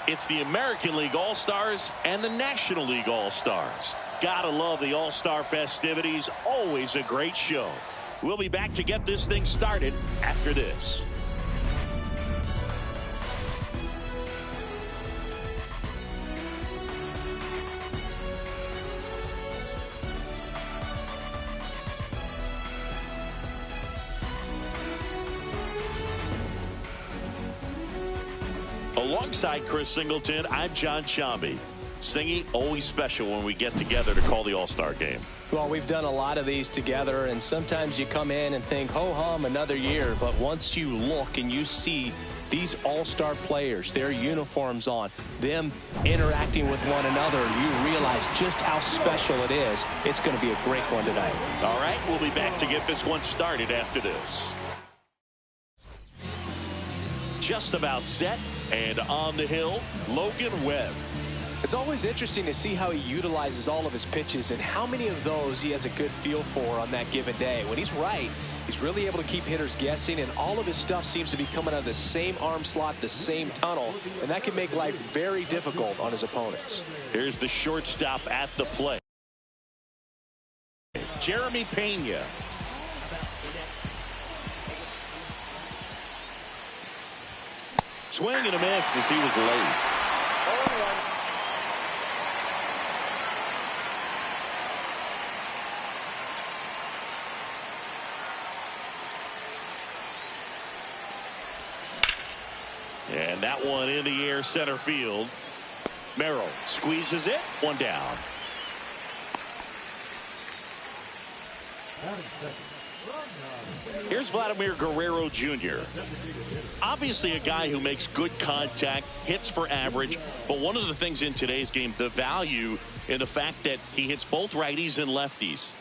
It's the American League All-Stars and the National League All-Stars. Gotta love the All-Star festivities. Always a great show. We'll be back to get this thing started after this. Alongside Chris Singleton, I'm John Chambi. Singy, always special when we get together to call the All-Star game. Well, we've done a lot of these together, and sometimes you come in and think, ho-hum, another year. But once you look and you see these All-Star players, their uniforms on, them interacting with one another, you realize just how special it is. It's going to be a great one tonight. All right, we'll be back to get this one started after this. Just about set and on the hill, Logan Webb. It's always interesting to see how he utilizes all of his pitches and how many of those he has a good feel for on that given day. When he's right, he's really able to keep hitters guessing, and all of his stuff seems to be coming out of the same arm slot, the same tunnel, and that can make life very difficult on his opponents. Here's the shortstop at the plate, Jeremy Pena. Swing and a miss as he was late. And that one in the air center field. Merrill squeezes it. One down. Here's Vladimir Guerrero Jr. Obviously a guy who makes good contact, hits for average, but one of the things in today's game, the value in the fact that he hits both righties and lefties.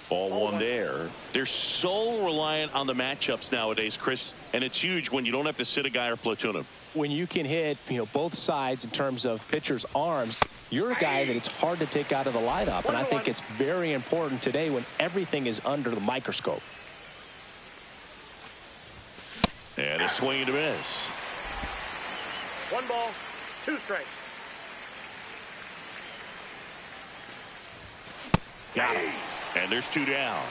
Ball one there. They're so reliant on the matchups nowadays, Chris, and it's huge when you don't have to sit a guy or platoon him. When you can hit, both sides in terms of pitchers' arms, you're a guy that it's hard to take out of the lineup, and I think it's very important today when everything is under the microscope. And a swing and a miss. 1 ball, 2 strikes. Got him. And there's 2 down.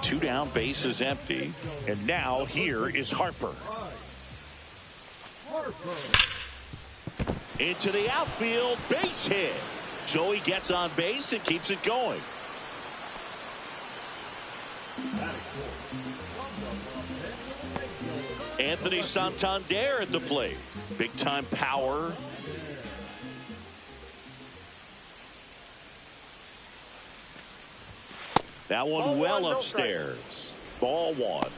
Two down, base is empty. And now here is Harper. Into the outfield, base hit. So he gets on base and keeps it going. Anthony Santander at the plate. Big time power. That one well upstairs. Ball one.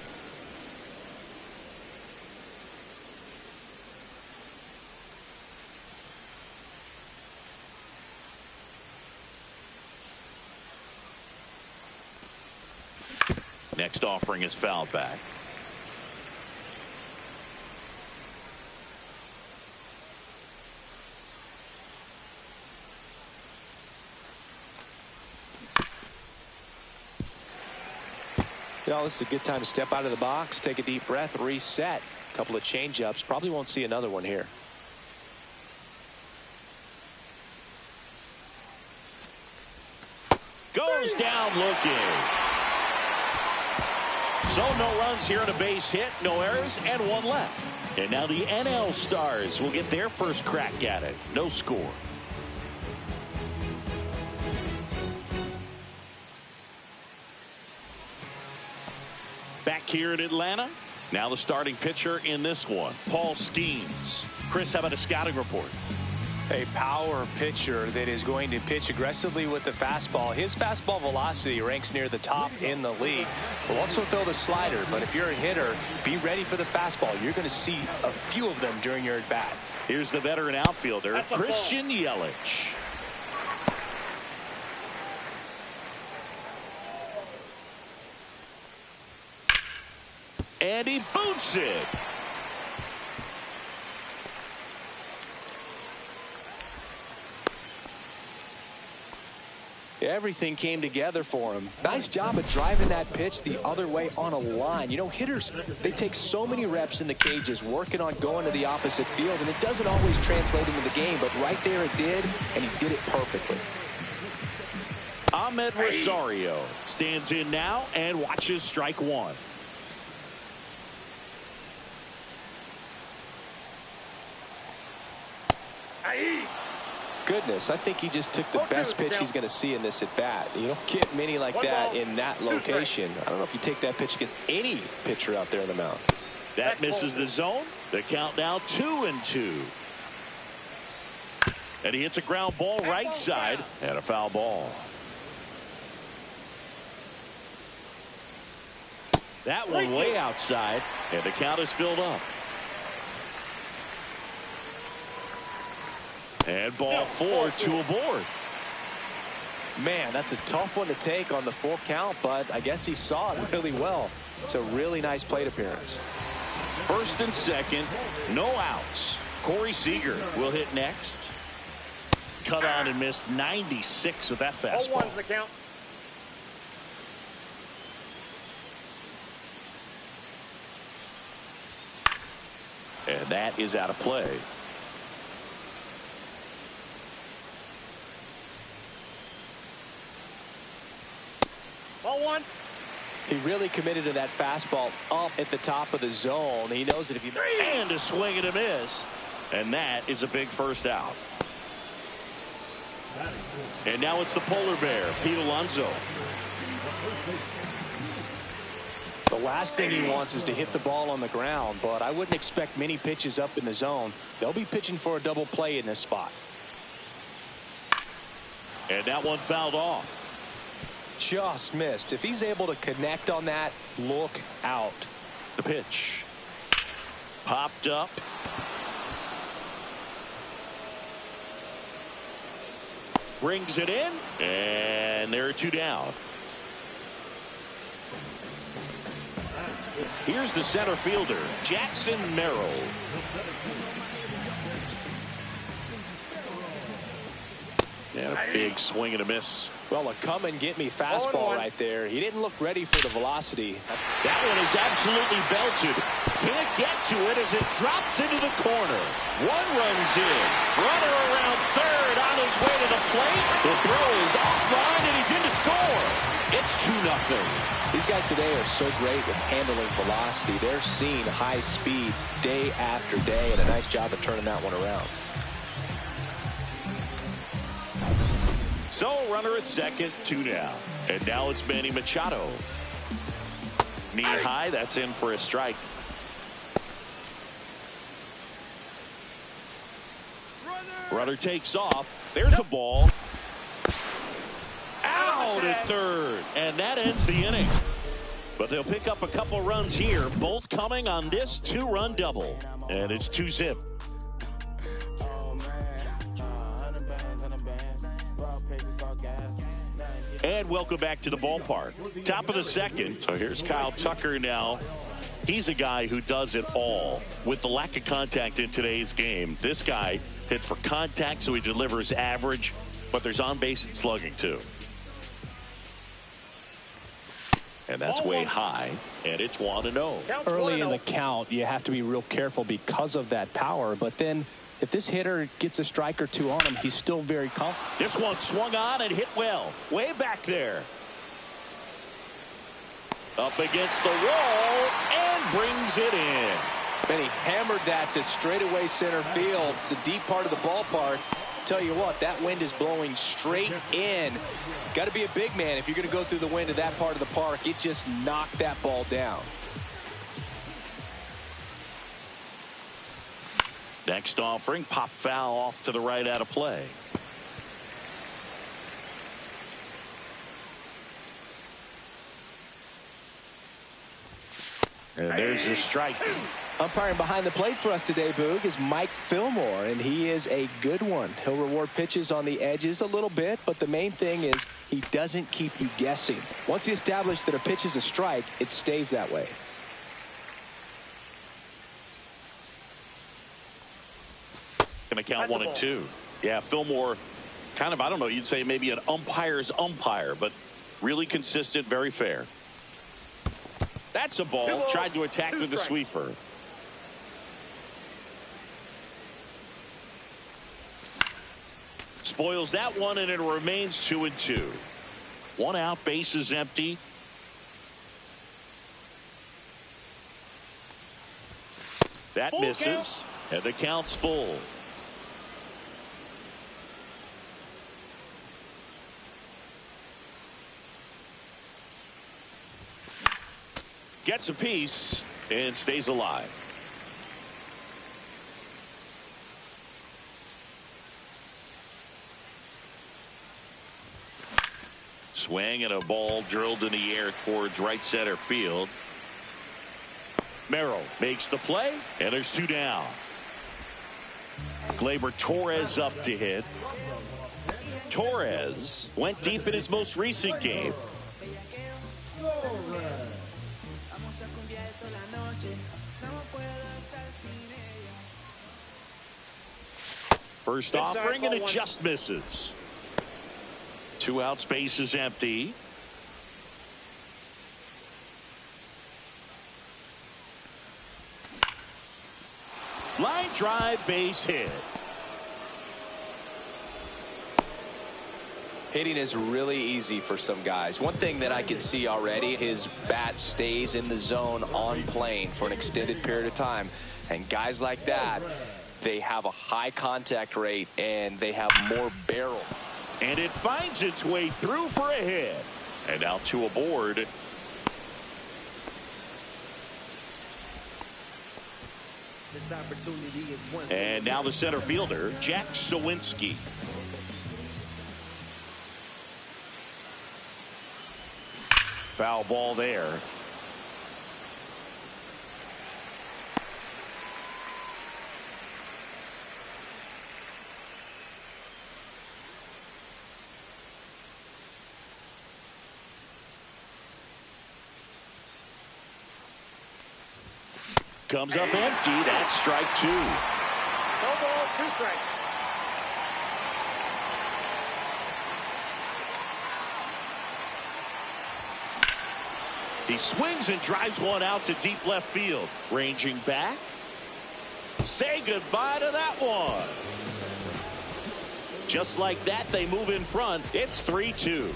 Next offering is fouled back. You know, this is a good time to step out of the box, take a deep breath, reset. A couple of change-ups. Probably won't see another one here. Goes down looking. So no runs here and a base hit, no errors, and one left. And now the NL Stars will get their first crack at it. No score. Back here in Atlanta. Now the starting pitcher in this one, Paul Skeens. Chris, how about a scouting report? A power pitcher that is going to pitch aggressively with the fastball. His fastball velocity ranks near the top in the league. Will also throw the slider, but if you're a hitter, be ready for the fastball. You're going to see a few of them during your at-bat. Here's the veteran outfielder, Christian Yelich. And he boots it. Everything came together for him. Nice job of driving that pitch the other way on a line. You know, hitters, they take so many reps in the cages working on going to the opposite field, and it doesn't always translate into the game, but right there it did, and he did it perfectly. Ahmed Rosario stands in now and watches strike one. Goodness, I think he just took the best pitch he's going to see in this at bat. You don't get many like that in that location. I don't know if you take that pitch against any pitcher out there in the mound. That misses the zone. The count now 2-2. And he hits a ground ball right side and a foul ball. That one way outside, and the count is filled up. And ball 4, 2 aboard. Man, that's a tough one to take on the full count, but I guess he saw it really well. It's a really nice plate appearance. First and second, no outs. Corey Seager will hit next. Cut on and missed 96 with that fastball. 0-1's the count. And that is out of play. Ball one. He really committed to that fastball up at the top of the zone. He knows that if you... And a swing and a miss. And that is a big first out. And now it's the polar bear, Pete Alonso. The last thing he wants is to hit the ball on the ground, but I wouldn't expect many pitches up in the zone. They'll be pitching for a double play in this spot. And that one fouled off. Just missed. If he's able to connect on that, look out. The pitch. Popped up. Brings it in. And there are two down. Here's the center fielder, Jackson Merrill. And a big swing and a miss. Well, a come and get me fastball right there. He didn't look ready for the velocity. That one is absolutely belted. Can't get to it as it drops into the corner. One runs in. Runner around third on his way to the plate. The throw is offline and he's in to score. It's 2-0. These guys today are so great with handling velocity. They're seeing high speeds day after day, and a nice job of turning that one around. So runner at second, 2 down. And now it's Manny Machado. Knee high, that's in for a strike. Runner takes off. There's a ball. Out at third. And that ends the inning. But they'll pick up a couple runs here, both coming on this 2-run double. And it's 2-zip. And welcome back to the ballpark. Top of the second. So here's Kyle Tucker now. He's a guy who does it all. With the lack of contact in today's game, this guy hits for contact, so he delivers average, but there's on-base and slugging too. And that's way high, and it's 1-0. Early in the count, you have to be real careful because of that power, but then if this hitter gets a strike or two on him, he's still very confident. This one swung on and hit well. Way back there. Up against the wall and brings it in. And he hammered that to straightaway center field. It's a deep part of the ballpark. Tell you what, that wind is blowing straight in. Got to be a big man if you're going to go through the wind of that part of the park. It just knocked that ball down. Next offering, pop foul off to the right out of play. And there's the strike. Umpiring behind the plate for us today, Boog, is Mike Fillmore, and he is a good one. He'll reward pitches on the edges a little bit, but the main thing is he doesn't keep you guessing. Once he established that a pitch is a strike, it stays that way. Going to count 1-2. Yeah, Fillmore, kind of, I don't know, you'd say maybe an umpire's umpire, but really consistent, very fair. That's a ball. Tried to attack with the sweeper. Spoils that one, and it remains 2-2. One out, base is empty. That misses, and the count's full. Gets a piece and stays alive. Swing and a ball drilled in the air towards right center field. Merrill makes the play, and there's 2 down. Gleyber Torres up to hit. Torres went deep in his most recent game. First offering, and it just misses. 2 out, space is empty. Line drive, base hit. Hitting is really easy for some guys. One thing that I can see already, his bat stays in the zone on plane for an extended period of time. And guys like that, they have a high contact rate and they have more barrel. And it finds its way through for a hit. And now 2 aboard. And now the center fielder, Jack Sawinski. Foul ball there. Comes up empty. That's strike 2. No ball, 2 strikes. He swings and drives one out to deep left field. Ranging back. Say goodbye to that one. Just like that, they move in front. It's 3-2.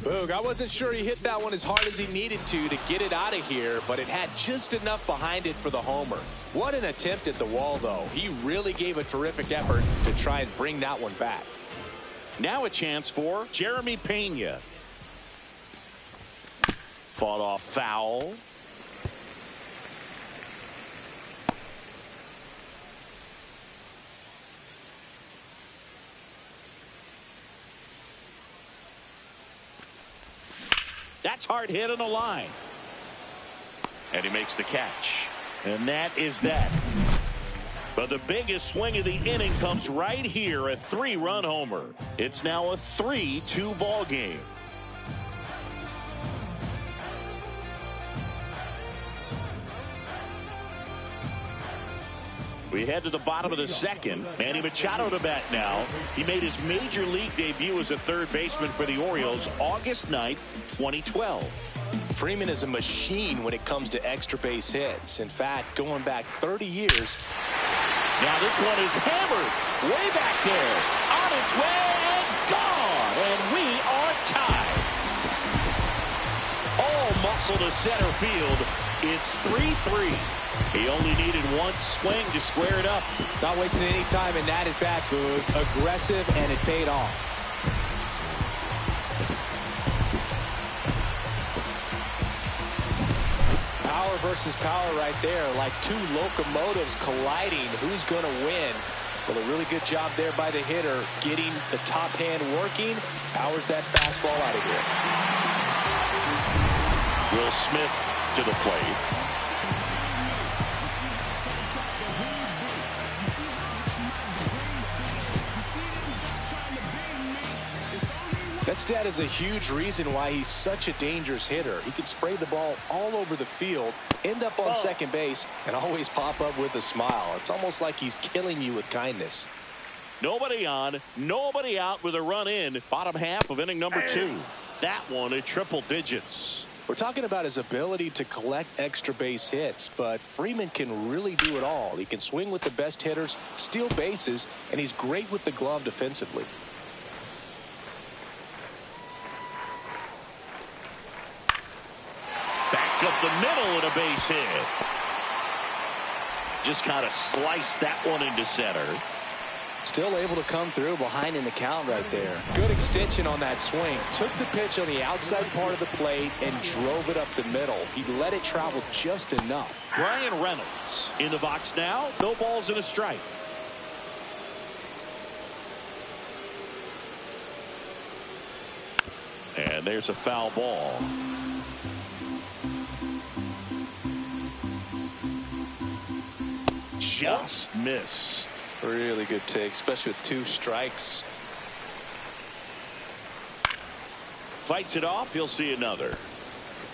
Boog, I wasn't sure he hit that one as hard as he needed to get it out of here, but it had just enough behind it for the homer. What an attempt at the wall, though. He really gave a terrific effort to try and bring that one back. Now a chance for Jeremy Pena. Fought off foul. That's hard hit on the line. And he makes the catch. And that is that. But the biggest swing of the inning comes right here, a 3-run homer. It's now a 3-2 ball game. We head to the bottom of the second. Manny Machado to bat now. He made his major league debut as a third baseman for the Orioles August 9th, 2012. Freeman is a machine when it comes to extra base hits. In fact, going back 30 years. Now this one is hammered way back there. On its way and gone. And we are tied. All muscle to center field. It's 3-3. He only needed one swing to square it up. Not wasting any time in that at bat, Boog. Aggressive, and it paid off. Power versus power right there, like two locomotives colliding. Who's going to win? Well, a really good job there by the hitter, getting the top hand working. Powers that fastball out of here. Will Smith to the plate. That stat is a huge reason why he's such a dangerous hitter. He can spray the ball all over the field, end up on second base, and always pop up with a smile. It's almost like he's killing you with kindness. Nobody on, nobody out with a run in. Bottom half of inning number 2. That one at triple digits. We're talking about his ability to collect extra base hits, but Freeman can really do it all. He can swing with the best hitters, steal bases, and he's great with the glove defensively. Up the middle and a base hit. Just kind of sliced that one into center. Still able to come through behind in the count right there. Good extension on that swing. Took the pitch on the outside part of the plate and drove it up the middle. He let it travel just enough. Brian Reynolds in the box now. No balls and a strike. And there's a foul ball. Just missed. Really good take, especially with 2 strikes. Fights it off. He'll see another.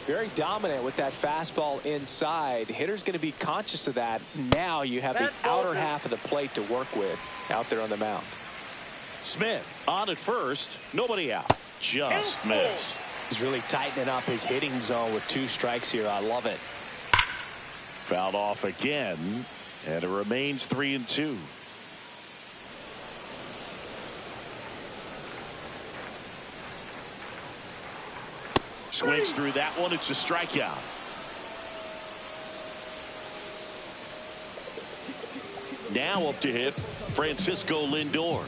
Very dominant with that fastball inside. Hitter's going to be conscious of that. Now you have the outer half of the plate to work with out there on the mound. Smith on at first. Nobody out. Just missed. He's really tightening up his hitting zone with 2 strikes here. I love it. Fouled off again. And it remains 3-2. Swings through that one. It's a strikeout. Now up to hit Francisco Lindor.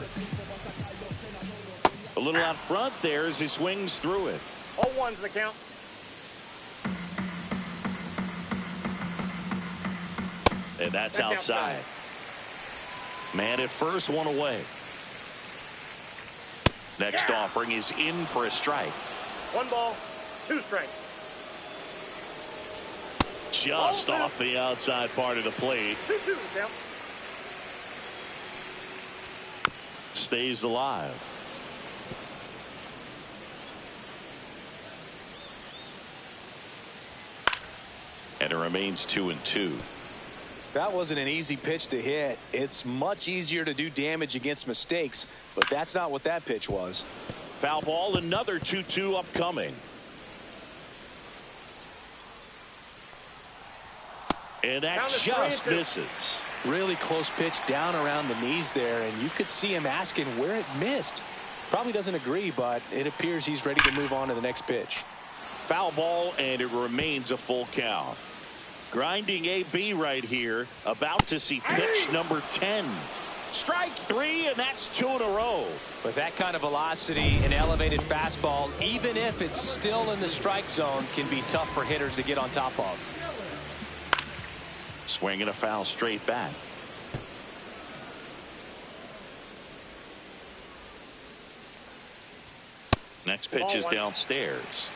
A little out front there as he swings through it. 0-1's the count. And that's outside. Man at first, one away. Next offering is in for a strike. 1 ball, 2 strikes. Just off the outside part of the plate. 2-2 count. Stays alive. And it remains 2-2. That wasn't an easy pitch to hit. It's much easier to do damage against mistakes, but that's not what that pitch was. Foul ball, another 2-2 upcoming. And that just misses. Really close pitch down around the knees there, and you could see him asking where it missed. Probably doesn't agree, but it appears he's ready to move on to the next pitch. Foul ball, and it remains a full count. Grinding AB right here, about to see pitch number 10. Strike 3, and that's 2 in a row. With that kind of velocity, an elevated fastball, even if it's still in the strike zone, can be tough for hitters to get on top of. Swing and a foul straight back. Next pitch is downstairs.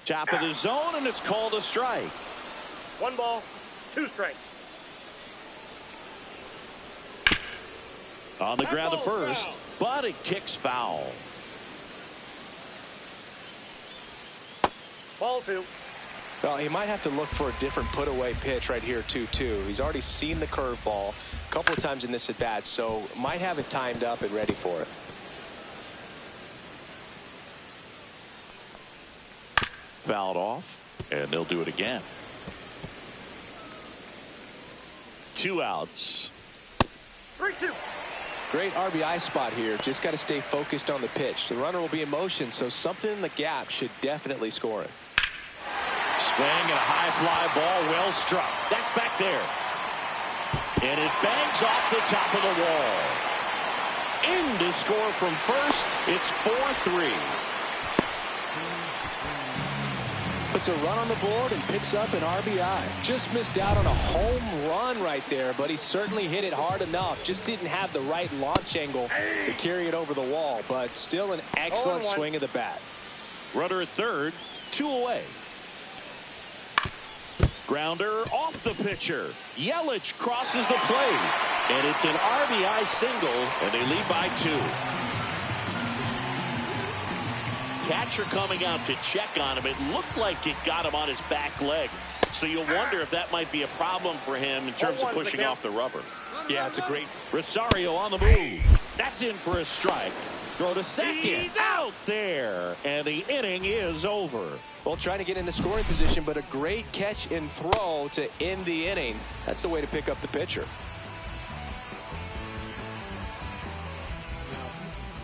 Top of the zone, and it's called a strike. 1 ball, 2 strikes. On the ground to first, but it kicks foul. Ball 2. Well, he might have to look for a different put-away pitch right here, 2-2. He's already seen the curveball a couple of times in this at-bat, so might have it timed up and ready for it. Fouled off, and they'll do it again. 2 outs. 3-2. Great RBI spot here. Just got to stay focused on the pitch. The runner will be in motion, so something in the gap should definitely score it. Swing and a high fly ball, well struck. That's back there. And it bangs off the top of the wall. In to score from first. It's 4-3. Puts a run on the board and picks up an RBI. Just missed out on a home run right there, but he certainly hit it hard enough. Just didn't have the right launch angle to carry it over the wall, but still an excellent swing of the bat. Runner at third, 2 away. Grounder off the pitcher. Yelich crosses the plate, and it's an RBI single, and they lead by 2. Catcher coming out to check on him. It looked like it got him on his back leg. So you'll wonder if that might be a problem for him in terms of pushing off the rubber. Yeah, it's a great. Rosario on the move. That's in for a strike. Throw to second. He's out there. And the inning is over. Well, trying to get in the scoring position, but a great catch and throw to end the inning. That's the way to pick up the pitcher.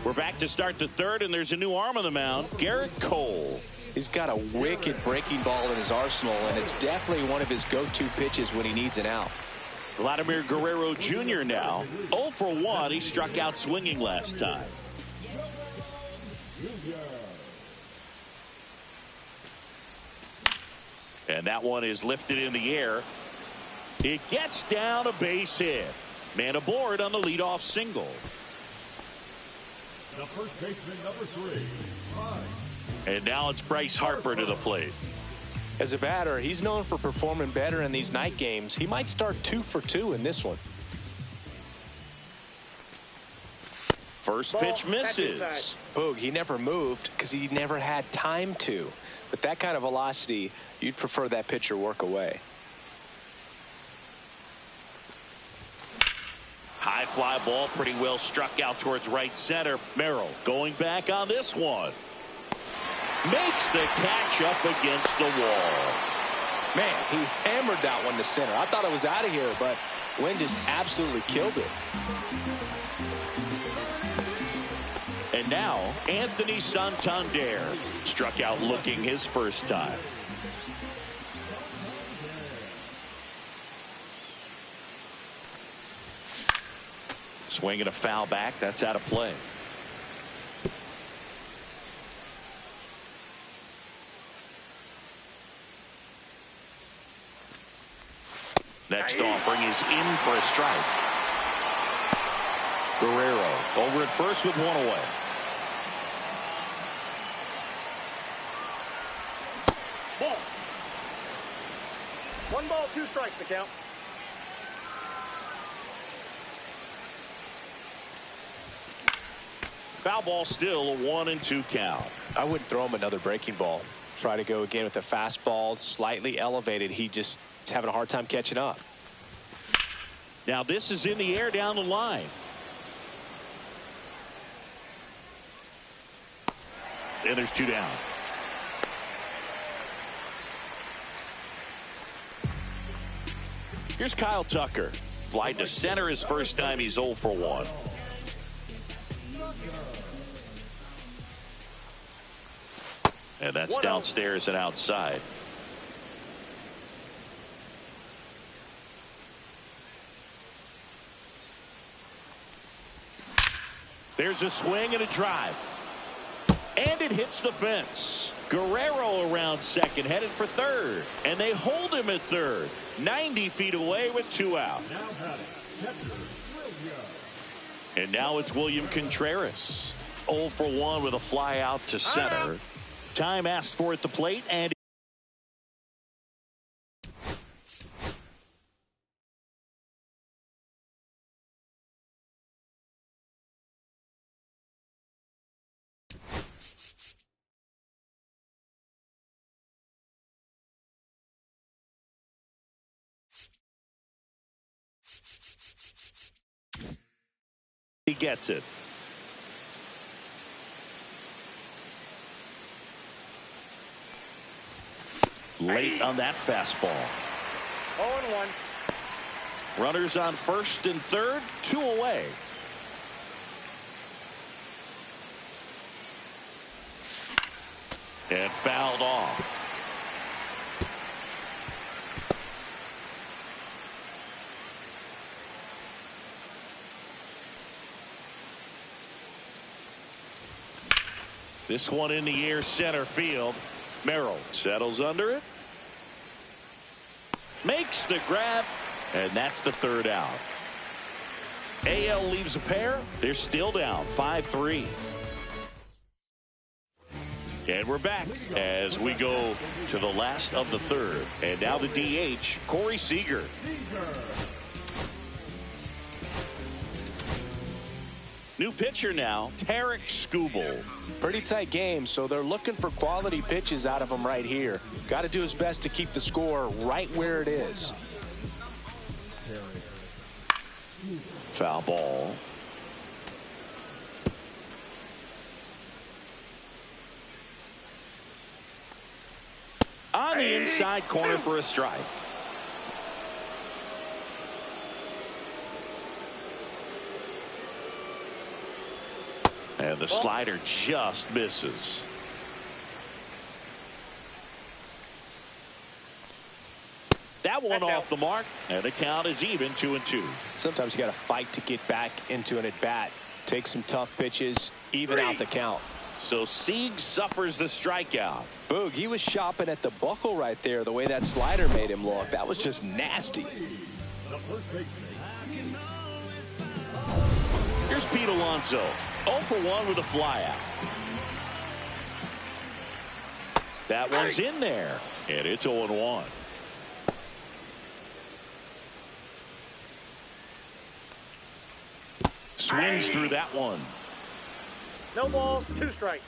We're back to start the third, and there's a new arm on the mound, Garrett Cole. He's got a wicked breaking ball in his arsenal, and it's definitely one of his go-to pitches when he needs an out. Vladimir Guerrero Jr. now 0 for 1. He struck out swinging last time. And that one is lifted in the air. It gets down a base hit. Man aboard on the leadoff single. The first baseman, number 3. And now it's Bryce Harper to the plate. As a batter, he's known for performing better in these night games. He might start 2 for 2 in this one. First pitch misses. Boog, he never moved because he never had time to. With that kind of velocity, you'd prefer that pitcher work away. High fly ball, pretty well struck out towards right center. Merrill going back on this one. Makes the catch up against the wall. Man, he hammered that one to center. I thought it was out of here, but Wynn just absolutely killed it. And now, Anthony Santander struck out looking his first time. Swing and a foul back. That's out of play. Next offering is in for a strike. Guerrero over at first with 1 away. Ball. 1 ball, 2 strikes to count. Foul ball, still a 1-2 count. I wouldn't throw him another breaking ball. Try to go again with the fastball, slightly elevated. He just is having a hard time catching up. Now this is in the air down the line. And there's 2 down. Here's Kyle Tucker. Fly to center his first time. He's 0 for 1. And that's downstairs and outside. There's a swing and a drive. And it hits the fence. Guerrero around second, headed for third. And they hold him at third. 90 feet away with 2 out. And now it's William Contreras. 0 for 1 with a fly out to center. Time asked for at the plate, and he gets it. Late on that fastball. 0-1. Runners on first and third, 2 away. And fouled off. This one in the air, center field. Merrill settles under it. Makes the grab. And that's the 3rd out. AL leaves a pair. They're still down 5-3. And we're back as we go to the last of the 3rd. And now the DH, Corey Seager. New pitcher now, Tarek Skubal. Pretty tight game, so they're looking for quality pitches out of him right here. Got to do his best to keep the score right where it is. Foul ball. On the inside corner for a strike. And the slider just misses. That one off the mark, and the count is even 2-2. Sometimes you got to fight to get back into an at-bat. Take some tough pitches, even out the count. So Sieg suffers the strikeout. Boog, he was shopping at the buckle right there, the way that slider made him look. That was just nasty. Here's Pete Alonso. 0 for 1 with a flyout. That one's in there, and it's 0-1. Swings through that one. No balls, 2 strikes.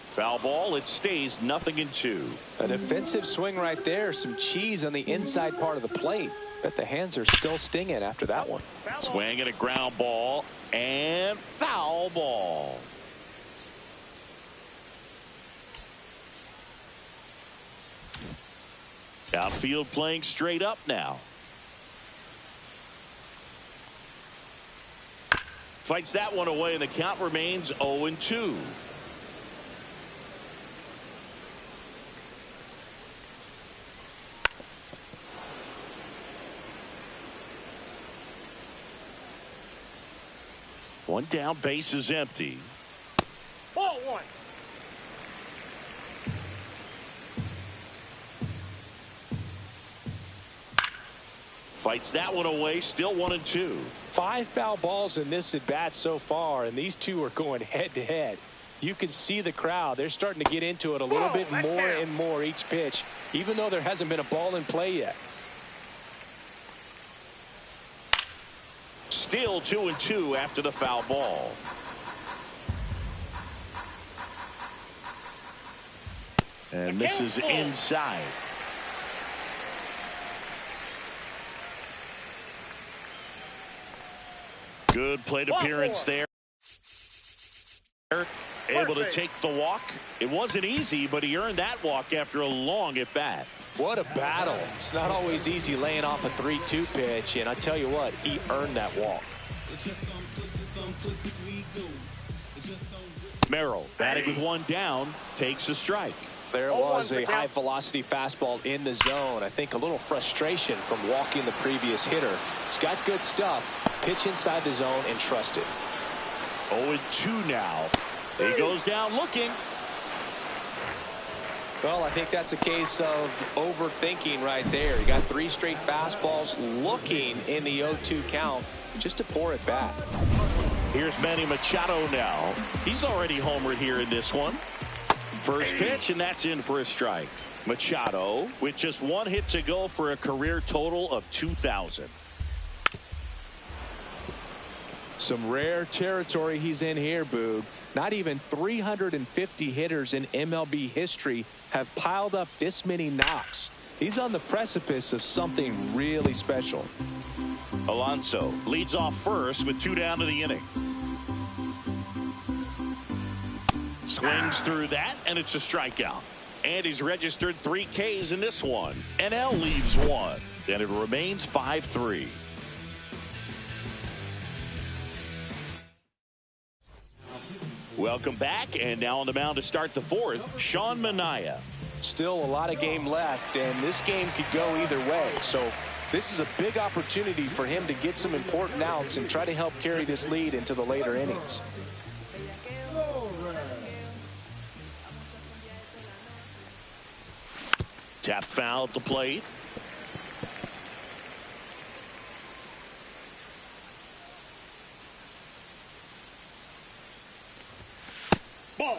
Foul ball. It stays 0-2. A defensive swing right there. Some cheese on the inside part of the plate. Bet the hands are still stinging after that one. Swing and a ground ball and foul ball. Outfield playing straight up now. Fights that one away, and the count remains 0-2. One down, base is empty. Ball 1. Fights that one away, still 1-2. 5 foul balls in this at bat so far, and these two are going head to head. You can see the crowd. They're starting to get into it a little bit more and more each pitch, even though there hasn't been a ball in play yet. Still 2-2 after the foul ball. And this is inside. Good plate appearance there. Able to take the walk. It wasn't easy, but he earned that walk after a long at bat. What a battle. It's not always easy laying off a 3-2 pitch, and I tell you what, he earned that walk. Merrill batting with one down, takes a strike. There it was, a high velocity fastball in the zone. I think a little frustration from walking the previous hitter. He's got good stuff. Pitch inside the zone and trust it. 0-2 now. He goes down looking. Well, I think that's a case of overthinking right there. He got 3 straight fastballs looking in the 0-2 count just to pour it back. Here's Manny Machado now. He's already homered here in this one. First pitch, and that's in for a strike. Machado with just 1 hit to go for a career total of 2,000. Some rare territory he's in here, Boog. Not even 350 hitters in MLB history have piled up this many knocks. He's on the precipice of something really special. Alonso leads off first with 2 down to the inning. Swings through that, and it's a strikeout. And he's registered 3 Ks in this one. NL leaves 1, and it remains 5-3. Welcome back, and now on the mound to start the 4th, Sean Manaea. Still a lot of game left, and this game could go either way. So this is a big opportunity for him to get some important outs and try to help carry this lead into the later innings. Tap foul at the plate. Ball.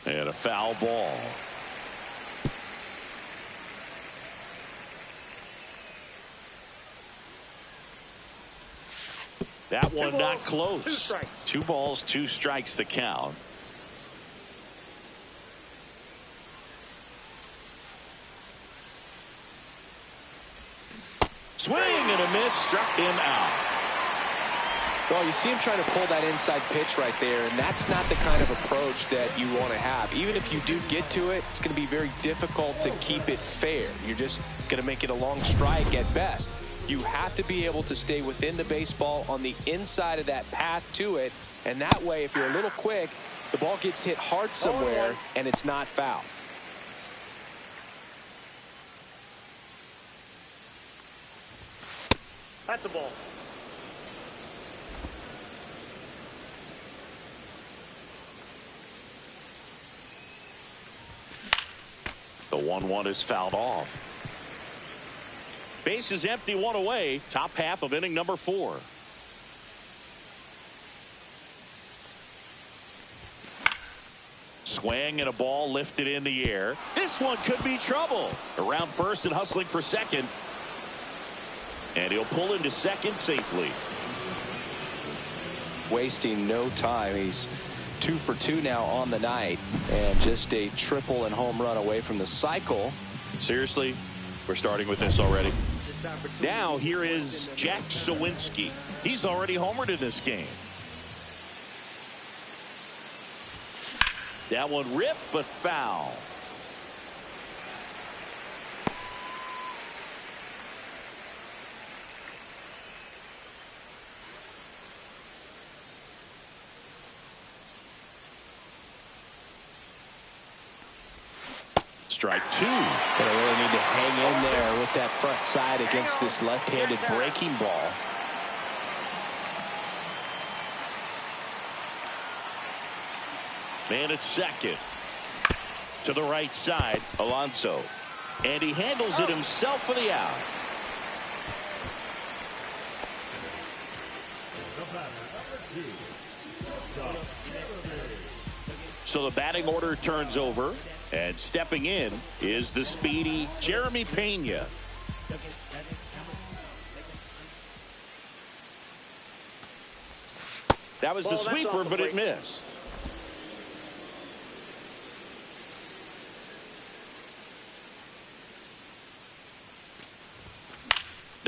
And a foul ball. That one not close. 2 strikes. 2 balls, 2 strikes the count. Swing and a miss, struck him out. Well, you see him trying to pull that inside pitch right there, and that's not the kind of approach that you want to have. Even if you do get to it, it's going to be very difficult to keep it fair. You're just going to make it a long strike at best. You have to be able to stay within the baseball on the inside of that path to it, and that way, if you're a little quick, the ball gets hit hard somewhere, and it's not foul. That's a ball. The 1-1 is fouled off. Base is empty, 1 away. Top half of inning number 4. Swing and a ball lifted in the air. This one could be trouble. Around first and hustling for second. And he'll pull into second safely. Wasting no time. He's 2 for 2 now on the night, and just a triple and home run away from the cycle. Seriously, we're starting with this already. Now here is Jack Sawinski. He's already homered in this game. That one ripped, but foul. Strike 2. Gonna really need to hang in there with that front side against this left-handed breaking ball. Man at second. To the right side, Alonso. And he handles it himself for the out. So the batting order turns over. And stepping in is the speedy Jeremy Pena. That was the sweeper, but it missed.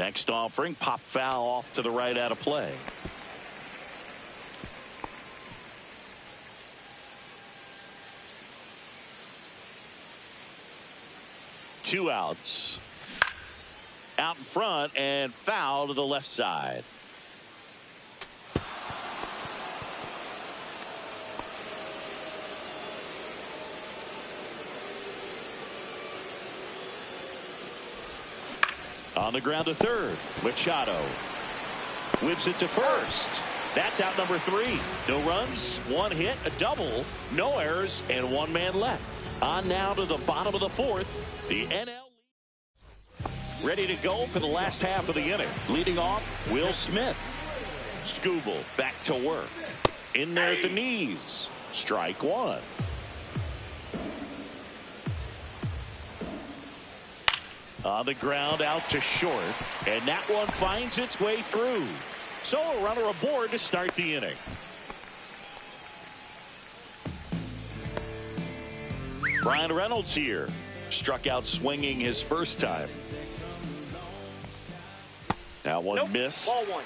Next offering, pop foul off to the right out of play. Two outs. Out in front and foul to the left side. On the ground to third. Machado whips it to first. That's out number 3. No runs, 1 hit, a double, no errors, and 1 man left. On now to the bottom of the 4th. The NL ready to go for the last half of the inning. Leading off, Will Smith. Skubal back to work. In there at the knees. Strike 1. On the ground out to short. And that one finds its way through. So a runner aboard to start the inning. Brian Reynolds here. Struck out swinging his first time. That one missed. Ball 1.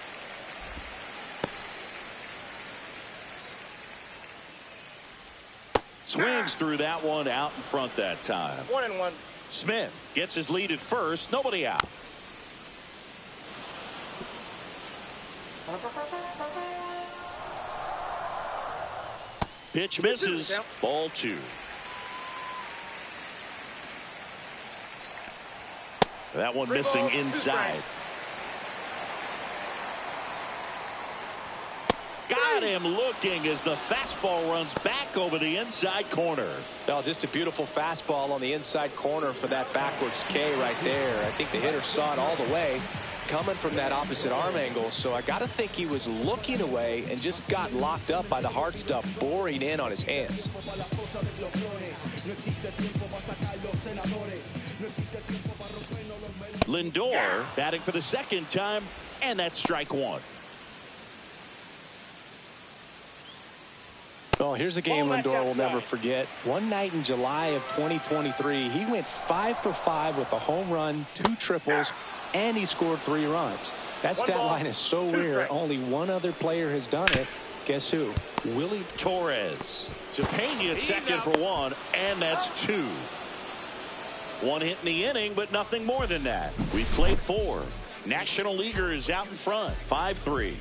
Swings through that one out in front that time. 1-1. Smith gets his lead at first. Nobody out. Pitch misses. Ball 2. That one missing inside. Got him looking as the fastball runs back over the inside corner. Well, just a beautiful fastball on the inside corner for that backwards K right there. I think the hitter saw it all the way coming from that opposite arm angle. So I got to think he was looking away and just got locked up by the hard stuff boring in on his hands. Lindor batting for the second time, and that's strike 1. Well, here's a game Lindor will never forget. One night in July of 2023, he went 5 for 5 with a home run, 2 triples, and he scored 3 runs. That stat line is so rare. Only one other player has done it. Guess who? Willie Torres to Pena at second for 1, and that's 2. 1 hit in the inning, but nothing more than that. We played 4. National Leaguer is out in front, 5-3.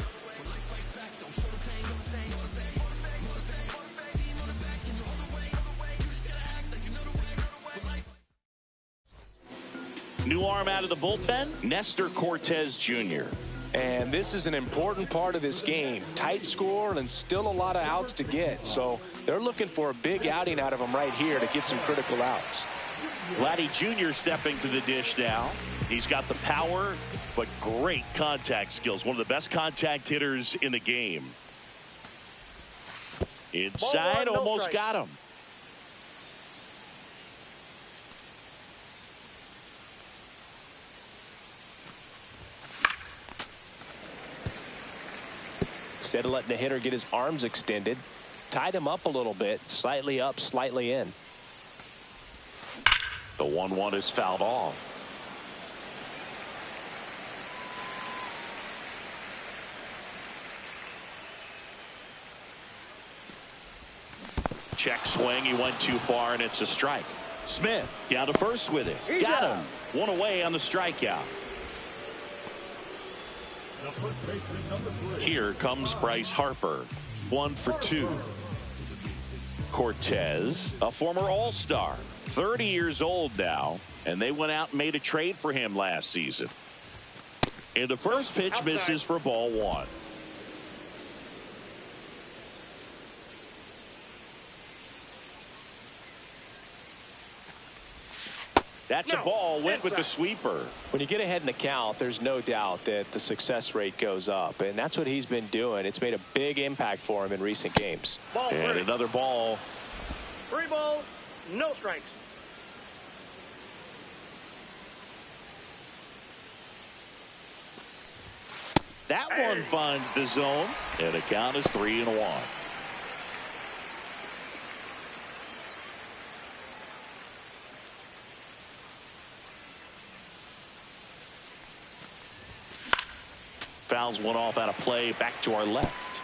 New arm out of the bullpen, Nestor Cortez Jr. And this is an important part of this game. Tight score and still a lot of outs to get. So they're looking for a big outing out of him right here to get some critical outs. Vladdy Jr. stepping to the dish now. He's got the power, but great contact skills. One of the best contact hitters in the game. Inside, almost got him. Instead of letting the hitter get his arms extended, tied him up a little bit, slightly up, slightly in. The 1-1 is fouled off. Check swing. He went too far, and it's a strike. Smith down to first with it. Got him. 1 away on the strikeout. Here comes Bryce Harper. 1 for 2. Cortez, a former All-Star, 30 years old now, and they went out and made a trade for him last season. And the first pitch misses for ball 1. That's a ball, went with the sweeper. When you get ahead in the count, there's no doubt that the success rate goes up, and that's what he's been doing. It's made a big impact for him in recent games. And another ball. 3 balls, no strikes. That one finds the zone, and the count is 3-1. Fouls one off out of play. Back to our left.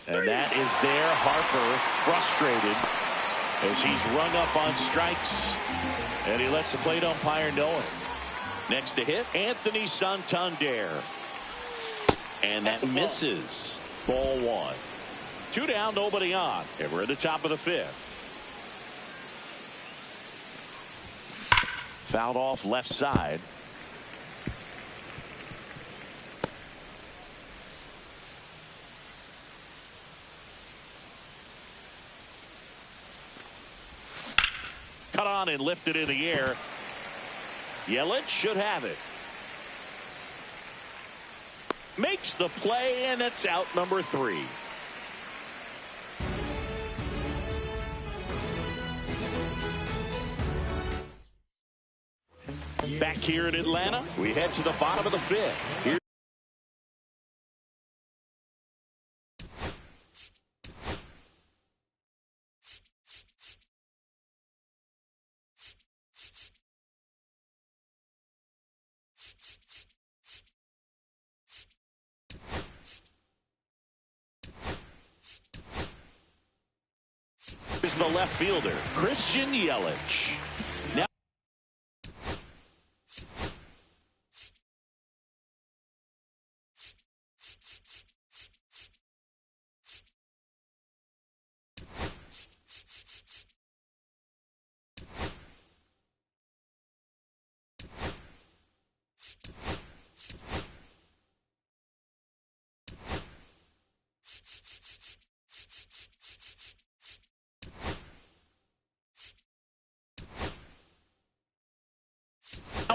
And that is there. Harper frustrated as he's rung up on strikes. And he lets the plate umpire know it. Next to hit, Anthony Santander. And that misses. Ball one. 2 down, nobody on. And we're at the top of the 5th. Fouled off left side. Cut on and lifted in the air. Yelich should have it. Makes the play, and it's out number 3. Back here in Atlanta, we head to the bottom of the 5th. Here is the left fielder, Christian Yelich. Now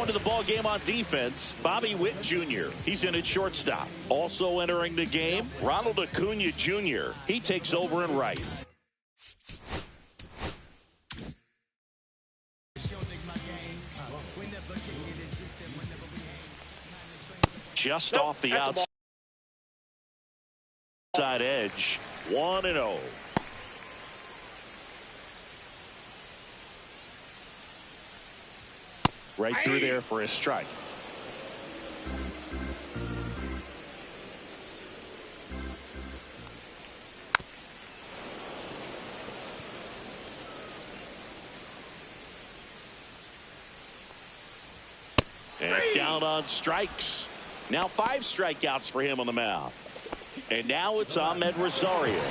into the ball game on defense, Bobby Witt Jr. He's in at shortstop. Also entering the game, Ronald Acuna Jr. He takes over in right. Just off the outside edge, 1-0. Right through there for a strike. And down on strikes. Now 5 strikeouts for him on the mound. And now it's Ahmed Rosario.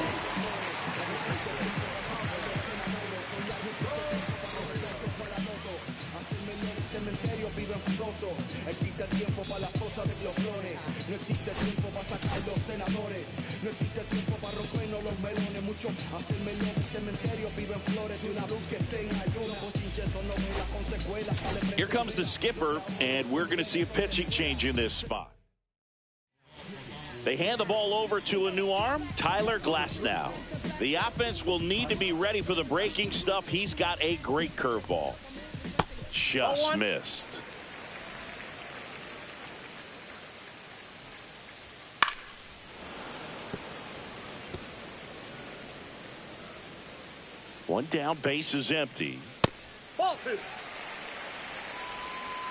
Here comes the skipper, and we're going to see a pitching change in this spot. They hand the ball over to a new arm, Tyler Glasnow. The offense will need to be ready for the breaking stuff. He's got a great curveball. Just missed. One down, base is empty. Ball 2.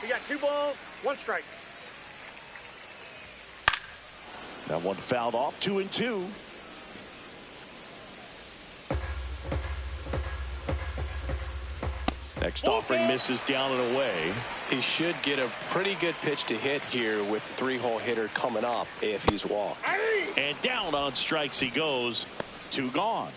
You got 2 balls, 1 strike. That one fouled off, 2-2. Next offering misses down and away. He should get a pretty good pitch to hit here with 3-hole hitter coming up if he's walked. And down on strikes he goes. 2 gone.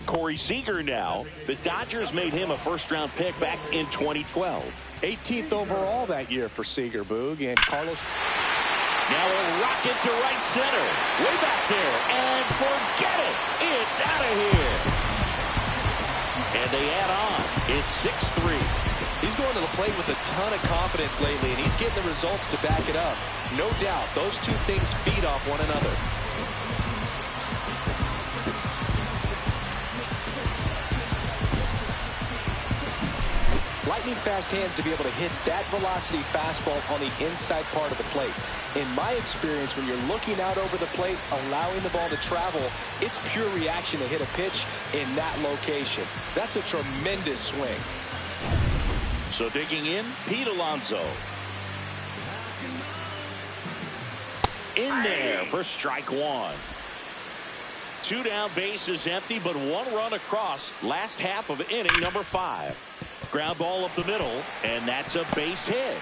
Corey Seager now. The Dodgers made him a first-round pick back in 2012. 18th overall that year for Seager, Boog. And Carlos. Now a rocket to right center. Way back there. And forget it. It's out of here. And they add on. It's 6-3. He's going to the plate with a ton of confidence lately, and he's getting the results to back it up. No doubt, those two things feed off one another. lightning fast hands to be able to hit that velocity fastball on the inside part of the plate. In my experience, when you're looking out over the plate, allowing the ball to travel, it's pure reaction to hit a pitch in that location. That's a tremendous swing. So digging in, Pete Alonso. In there for strike one. 2 down, bases empty, but 1 run across. Last half of inning number 5. Ground ball up the middle, and that's a base hit.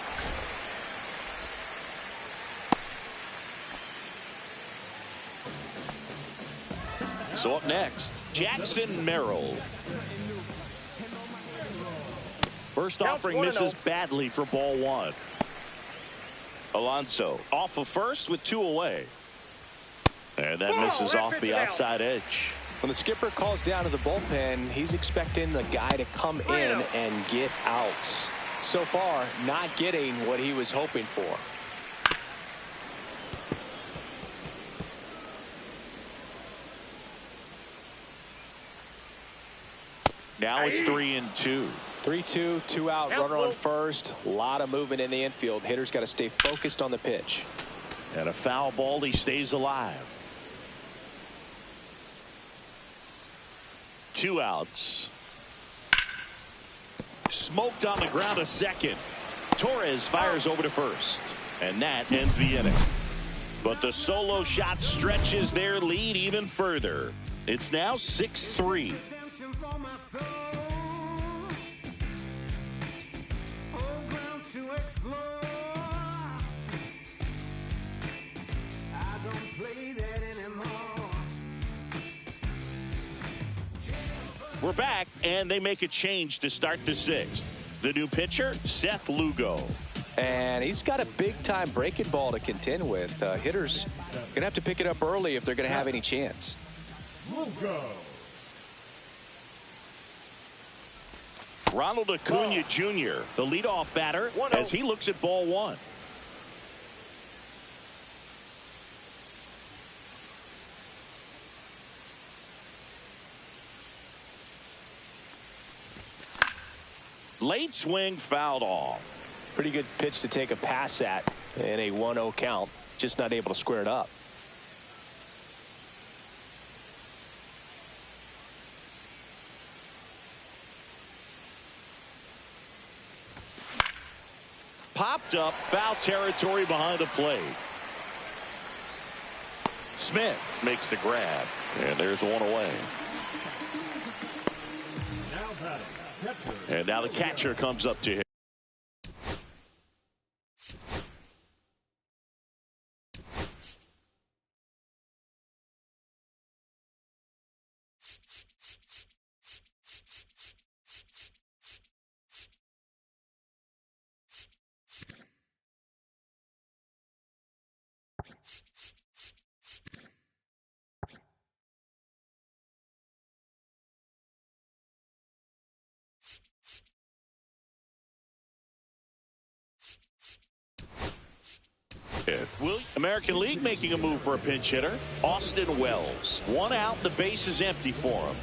So up next, Jackson Merrill. First offering misses badly for ball 1. Alonso off of first with 2 away. And that misses off the outside edge. When the skipper calls down to the bullpen, he's expecting the guy to come in and get outs. So far, not getting what he was hoping for. Now it's 3-2. 3-2, 2 out, runner on first. A lot of movement in the infield. Hitter's got to stay focused on the pitch. And a foul ball, he stays alive. 2 outs. Smoked on the ground to second. Torres fires over to first. And that ends the inning. But the solo shot stretches their lead even further. It's now 6-3. We're back, and they make a change to start the 6th. The new pitcher, Seth Lugo. And he's got a big-time breaking ball to contend with. Hitters going to have to pick it up early if they're going to have any chance. Lugo. Ronald Acuna Jr., the leadoff batter, as he looks at ball 1. Late swing fouled off. Pretty good pitch to take a pass at in a 1-0 count. Just not able to square it up. Popped up, foul territory behind the plate. Smith makes the grab, and there's 1 away. And now the catcher comes up to him. American League making a move for a pinch hitter. Austin Wells. 1 out, the base is empty for him.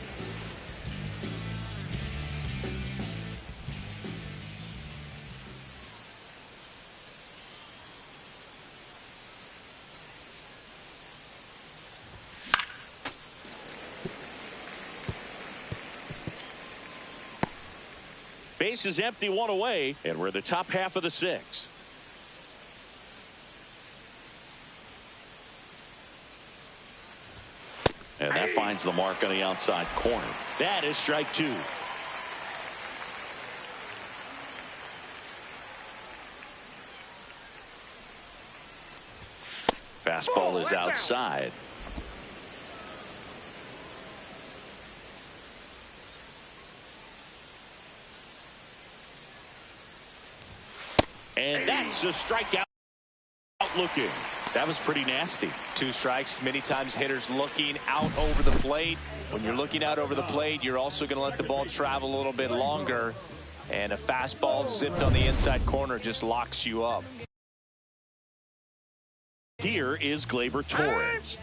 Base is empty, 1 away, and we're the top half of the 6th. And that finds the mark on the outside corner. That is strike 2. Fastball is outside. And that's a strikeout looking. That was pretty nasty. 2 strikes. Many times hitters looking out over the plate. When you're looking out over the plate, you're also going to let the ball travel a little bit longer. And a fastball zipped on the inside corner just locks you up. Here is Gleyber Torres.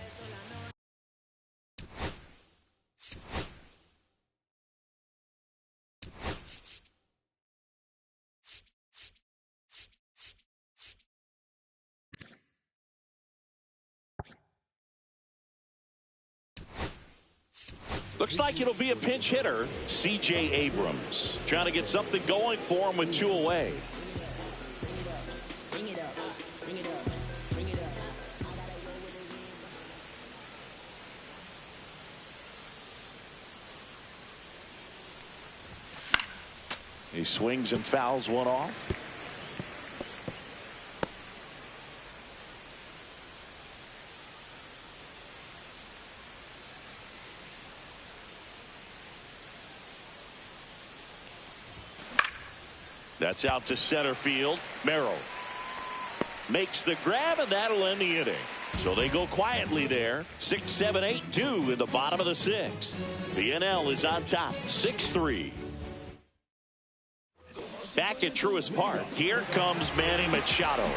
Looks like it'll be a pinch hitter, C.J. Abrams. Trying to get something going for him with 2 away. He swings and fouls one off. That's out to center field. Merrill makes the grab, and that'll end the inning. So they go quietly there. 6, 7, 8, 2 in the bottom of the 6th. The NL is on top, 6-3. Back at Truist Park, here comes Manny Machado.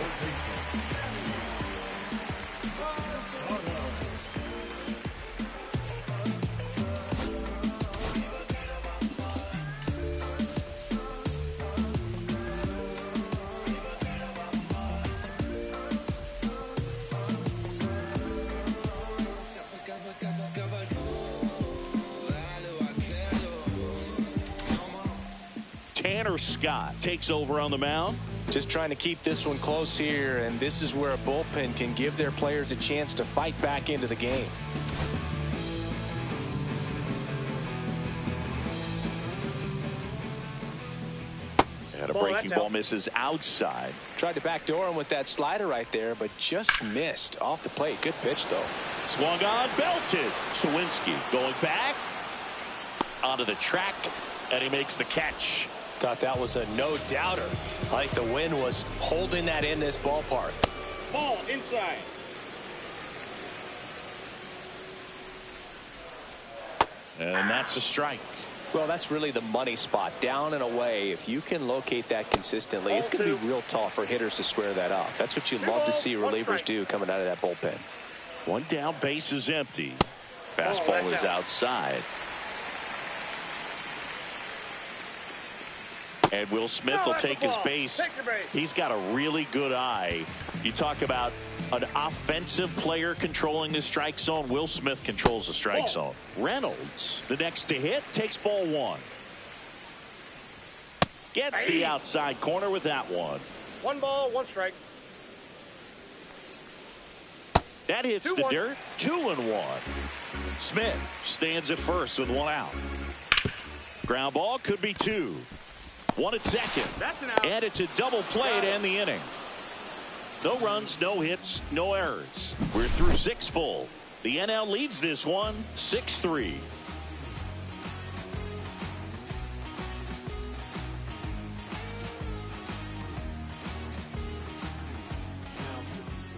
Tanner Scott takes over on the mound. Just trying to keep this one close here, and this is where a bullpen can give their players a chance to fight back into the game. And a breaking ball misses outside. Tried to backdoor him with that slider right there, but just missed off the plate. Good pitch, though. Swung on, belted. Sawinski going back onto the track, and he makes the catch. Thought that was a no-doubter. Like the wind was holding that in this ballpark. Ball inside. And that's a strike. Well, that's really the money spot. Down and away. If you can locate that consistently, it's going to be real tough for hitters to square that up. That's what you love to see relievers do coming out of that bullpen. One down, base is empty. Fastball is outside. And Will Smith will take his base. He's got a really good eye. You talk about an offensive player controlling the strike zone. Will Smith controls the strike zone. Reynolds, the next to hit, takes ball 1. Gets the outside corner with that one. 1 ball, 1 strike. That hits the dirt. 2-1. Smith stands at first with 1 out. Ground ball could be 2. 1 at second. That's an out. And it's a double play to end the inning. No runs, no hits, no errors. We're through 6 full. The NL leads this one 6-3.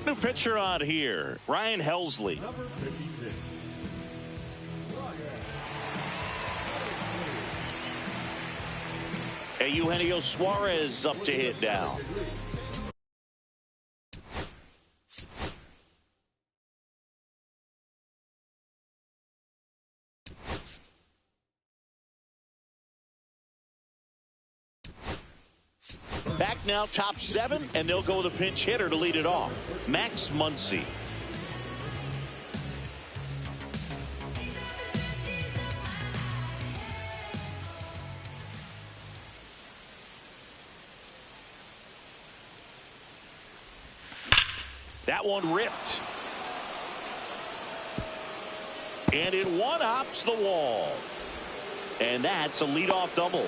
New pitcher on here, Ryan Helsley. Number 56. Eugenio Suarez up to hit now. Back now, top 7, and they'll go with a pinch hitter to lead it off. Max Muncy. That one ripped. And it one-hops the wall. And that's a leadoff double.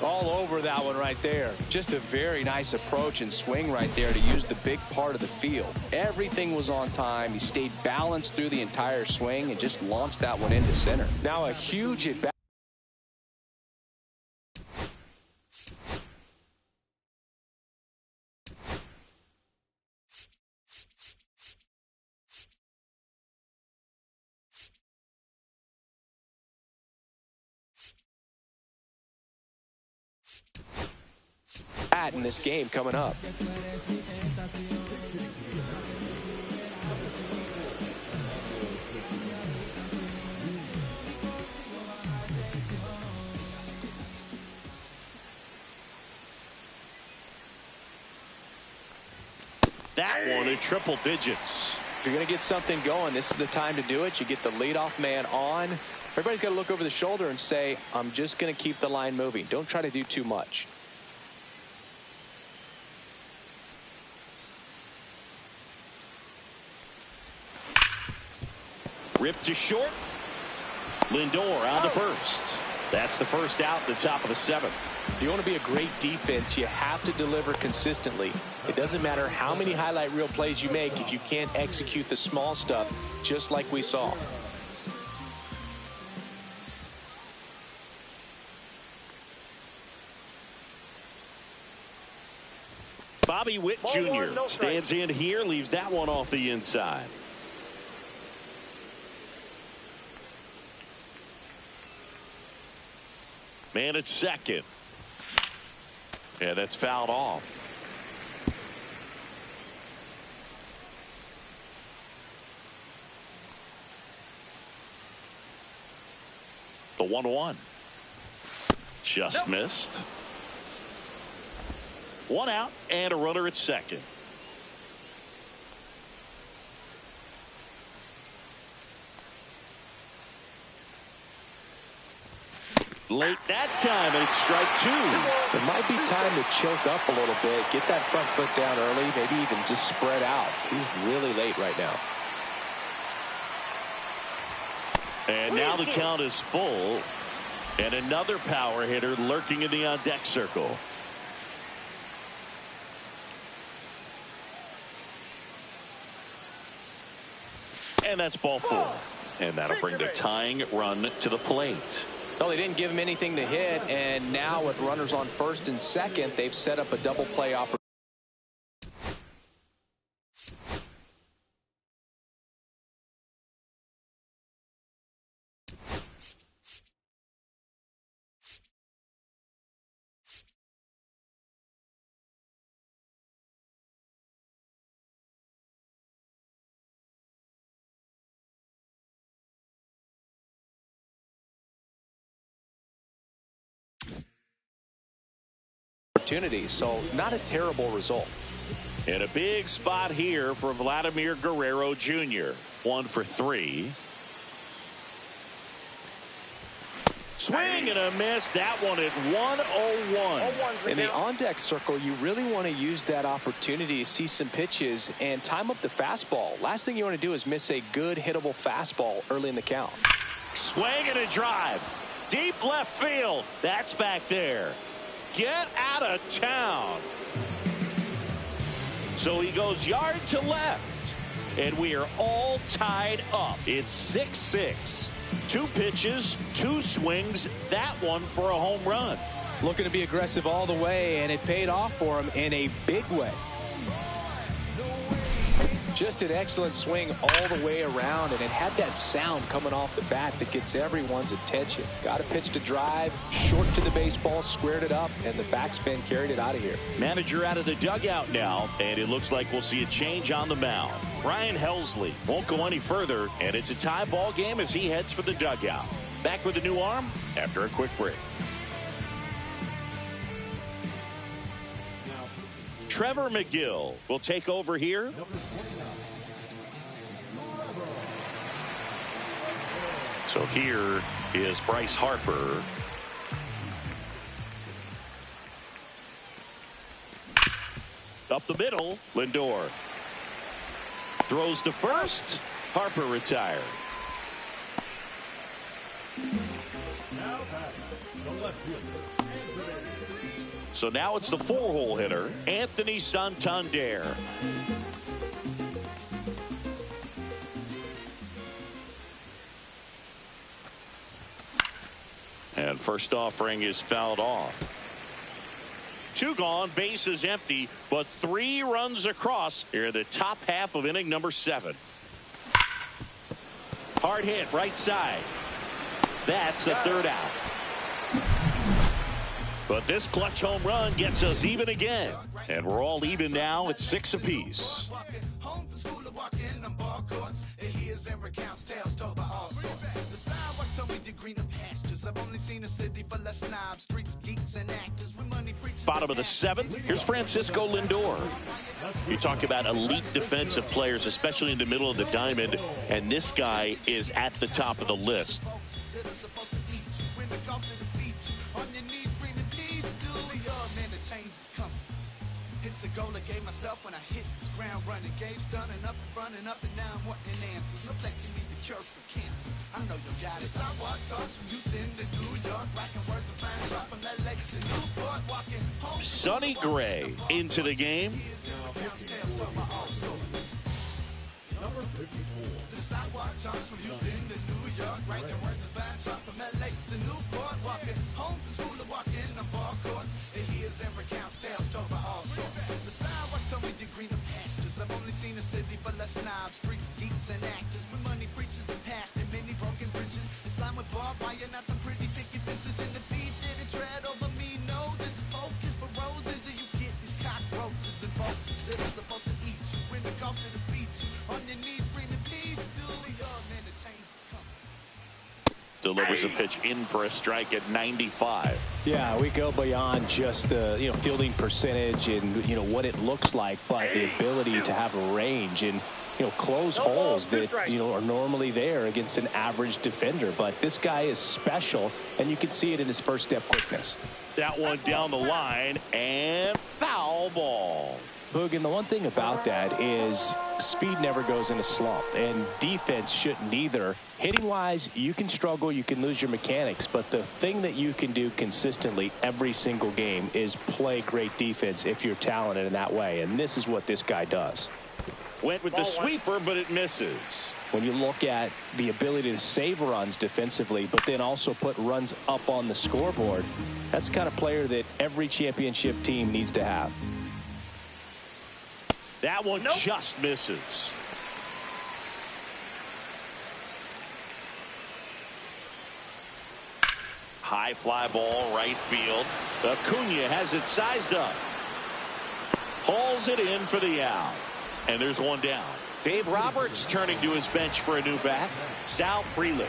All over that one right there. Just a very nice approach and swing right there to use the big part of the field. Everything was on time. He stayed balanced through the entire swing and just launched that one into center. Now a huge at-bat. In this game coming up. That one in triple digits. If you're going to get something going, this is the time to do it. You get the leadoff man on. Everybody's got to look over the shoulder and say, I'm just going to keep the line moving. Don't try to do too much. Ripped to short. Lindor on to first. That's the first out, the top of the seventh. If you want to be a great defense, you have to deliver consistently. It doesn't matter how many highlight reel plays you make if you can't execute the small stuff, just like we saw. Bobby Witt Jr. stands in here, leaves that one off the inside. Man at second. Yeah, that's fouled off. The 1-1. Just missed. One out and a runner at second. Late that time, and it's strike two. It might be time to choke up a little bit, get that front foot down early, maybe even just spread out. He's really late right now. And now the count is full, and another power hitter lurking in the on-deck circle. And that's ball four. And that'll bring the tying run to the plate. Well, they didn't give him anything to hit, and now with runners on first and second, they've set up a double play opportunity. So not a terrible result. And a big spot here for Vladimir Guerrero Jr. 1 for 3. Swing and a miss. That one at 101. In the on-deck circle, you really want to use that opportunity to see some pitches and time up the fastball. Last thing you want to do is miss a good hittable fastball early in the count. Swing and a drive. Deep left field. That's back there. Get out of town. So he goes yard to left. And we are all tied up. It's 6-6. 2 pitches, 2 swings. That one for a home run. Looking to be aggressive all the way, and it paid off for him in a big way. Just an excellent swing all the way around, and it had that sound coming off the bat that gets everyone's attention. Got a pitch to drive, short to the baseball, squared it up, and the backspin carried it out of here. Manager out of the dugout now, and it looks like we'll see a change on the mound. Ryan Helsley won't go any further, and it's a tie ball game as he heads for the dugout. Back with a new arm after a quick break. Trevor McGill will take over here. So here is Bryce Harper. Up the middle, Lindor. Throws to first. Harper retired. So now it's the 4-hole hitter, Anthony Santander. And first offering is fouled off. 2 gone, bases empty, but 3 runs across here in the top half of inning number 7. Hard hit, right side. That's the 3rd out. But this clutch home run gets us even again. And we're all even now at 6 apiece. Bottom of the 7th. Here's Francisco Lindor. You talk about elite defensive players, especially in the middle of the diamond, and this guy is at the top of the list. It's a goal I gave myself when I hit this ground running. Game's done and up and running up and now I'm wanting answers. Reflecting me the cure for cancer. I know you got it. I walk talks from Houston to New York, writing words of fine drop from LA to Newport, walking home. Sonny Gray into the game. Number 54. The sidewalk talks from Houston to New York, writing words of fine drop from LA to Newport, walking home from school to walking the ball courts. It hears and recounts tales told by all sorts. The sidewalk told me the greener pastures. I've only seen a city for less snobs, streets, geeks, and actors. When money preaches the past and many broken bridges. It's slime with barbed wire, not some pretty picket fences. And the beef didn't tread over me. No, this focus for roses, and you get these cockroaches and vultures that are supposed to eat you. When the culture defeats you, on your knees screaming peace. Still young, man, the change is coming. Delivers a pitch in for a strike at 95. Yeah, we go beyond just the fielding percentage and what it looks like, but the ability to have a range and close holes that are normally there against an average defender. But this guy is special, and you can see it in his first step quickness. That one down the line and foul ball. Boog, and the one thing about that is speed never goes in a slump, and defense shouldn't either. Hitting-wise, you can struggle, you can lose your mechanics, but the thing that you can do consistently every single game is play great defense if you're talented in that way, and this is what this guy does. Went with the sweeper, but it misses. When you look at the ability to save runs defensively, but then also put runs up on the scoreboard, that's the kind of player that every championship team needs to have. That one just misses. High fly ball, right field. Acuna has it sized up. Hauls it in for the out. And there's one down. Dave Roberts turning to his bench for a new bat. Sal Frelick.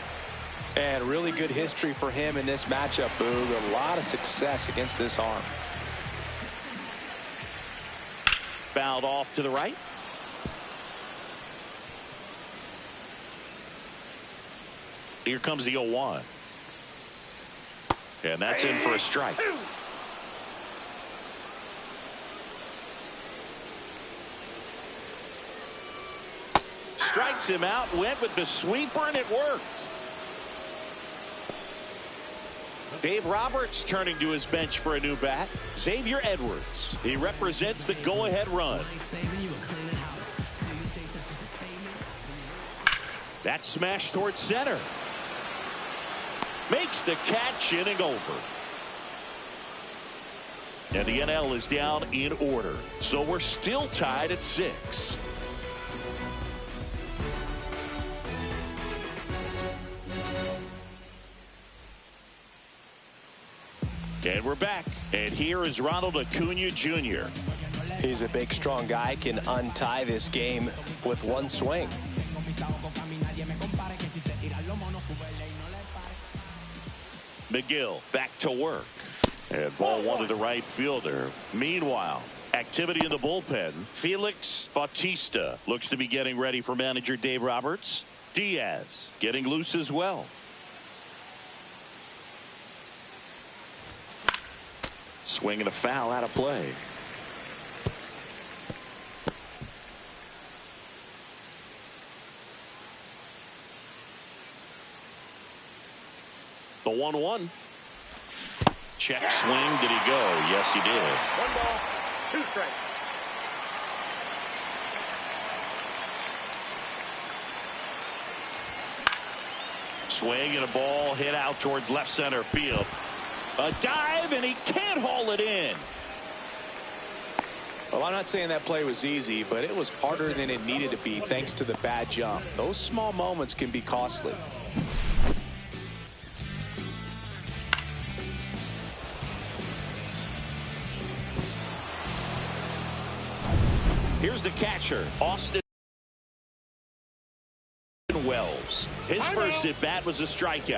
And really good history for him in this matchup, Boog. A lot of success against this arm. Fouled off to the right. Here comes the 0-1. And that's in for a strike. Strikes him out, went with the sweeper, and it worked. Dave Roberts turning to his bench for a new bat. Xavier Edwards. He represents the go-ahead run. That smash towards center. Makes the catch, inning over. And the NL is down in order. So we're still tied at 6. And we're back. And here is Ronald Acuna Jr. He's a big, strong guy, can untie this game with one swing. McGill back to work. And ball one to the right fielder. Meanwhile, activity in the bullpen. Felix Bautista looks to be getting ready for manager Dave Roberts. Diaz getting loose as well. Swing and a foul out of play. The 1-1. Check swing. Did he go? Yes, he did. 1 ball, 2 strikes. Swing and a ball hit out towards left center field. A dive, and he can't haul it in. Well, I'm not saying that play was easy, but it was harder than it needed to be thanks to the bad jump. Those small moments can be costly. Here's the catcher, Austin Wells. His first at bat was a strikeout.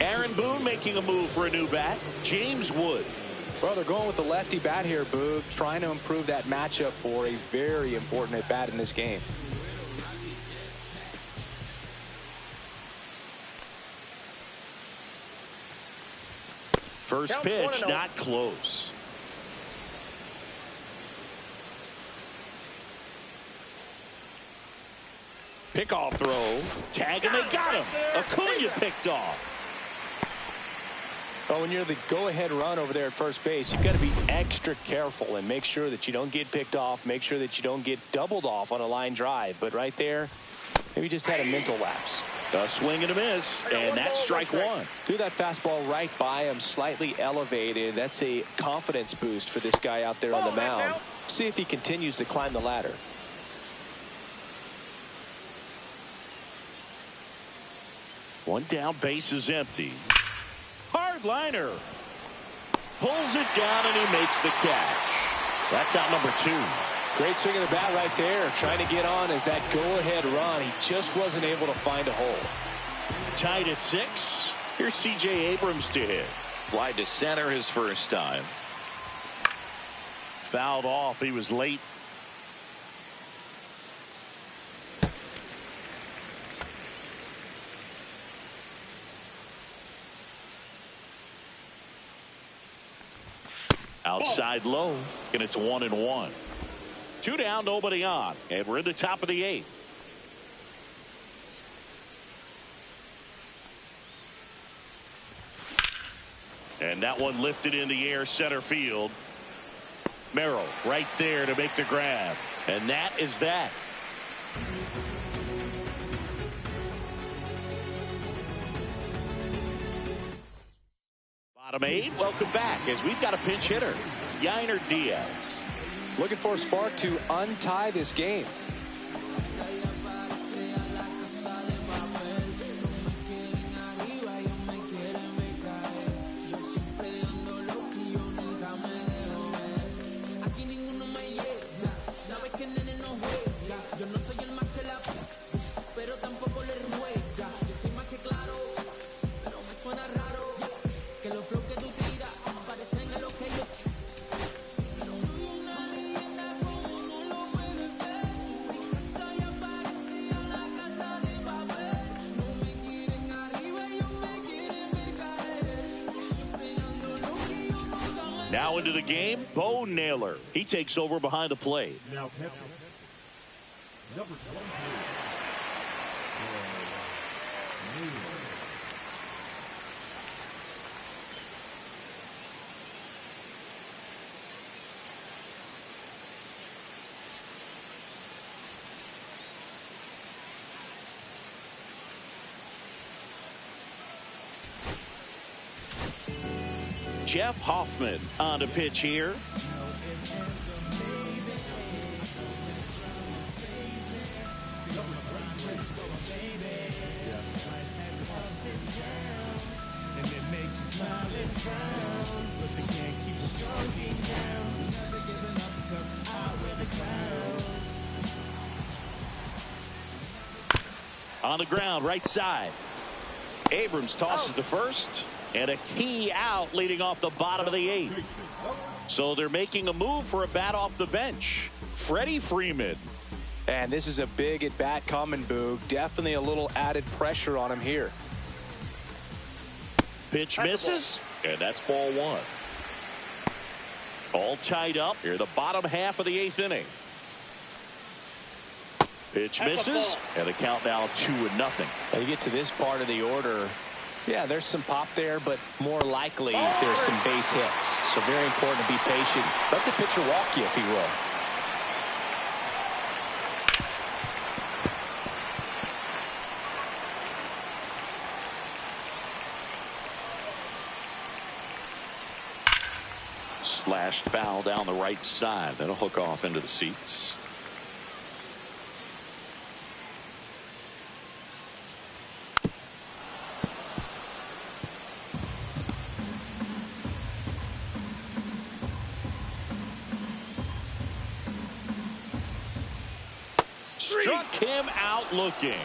Aaron Boone making a move for a new bat. James Wood. Well, they're going with the lefty bat here, Boog, trying to improve that matchup for a very important at bat in this game. First pitch, not close. Pickoff throw. Tag, and they got him. Acuna picked off. Well, when you're the go-ahead run over there at first base, you've got to be extra careful and make sure that you don't get picked off, make sure that you don't get doubled off on a line drive. But right there, maybe just had a mental lapse. A swing and a miss, and that's strike one. Threw that fastball right by him, slightly elevated. That's a confidence boost for this guy out there on the mound. See if he continues to climb the ladder. One down, base is empty. Hard liner. Pulls it down, and he makes the catch. That's out number 2. Great swing of the bat right there, trying to get on as that go-ahead run. He just wasn't able to find a hole. Tied at 6. Here's C.J. Abrams to hit. Fly to center his first time. Fouled off. He was late. Outside low, and it's 1-1. 2 down, nobody on, and we're in the top of the 8th. And that one lifted in the air, center field. Merrill right there to make the grab, and that is that. Bottom 8, welcome back as we've got a pinch hitter, Yainer Diaz. Looking for a spark to untie this game. Now into the game, Bo Naylor. He takes over behind the plate. Now catcher, number 23. Jeff Hoffman on the pitch here. On the ground, right side. Abrams tosses to first. And a key out leading off the bottom of the 8th. So they're making a move for a bat off the bench. Freddie Freeman. And this is a big at bat coming, Boog. Definitely a little added pressure on him here. Pitch misses. And that's ball 1. All tied up here, the bottom half of the 8th inning. Pitch misses. And the count now 2-0. When you get to this part of the order, yeah, there's some pop there, but more likely there's some base hits. So very important to be patient. Let the pitcher walk you, if he will. Slashed foul down the right side. That'll hook off into the seats. Struck him out looking.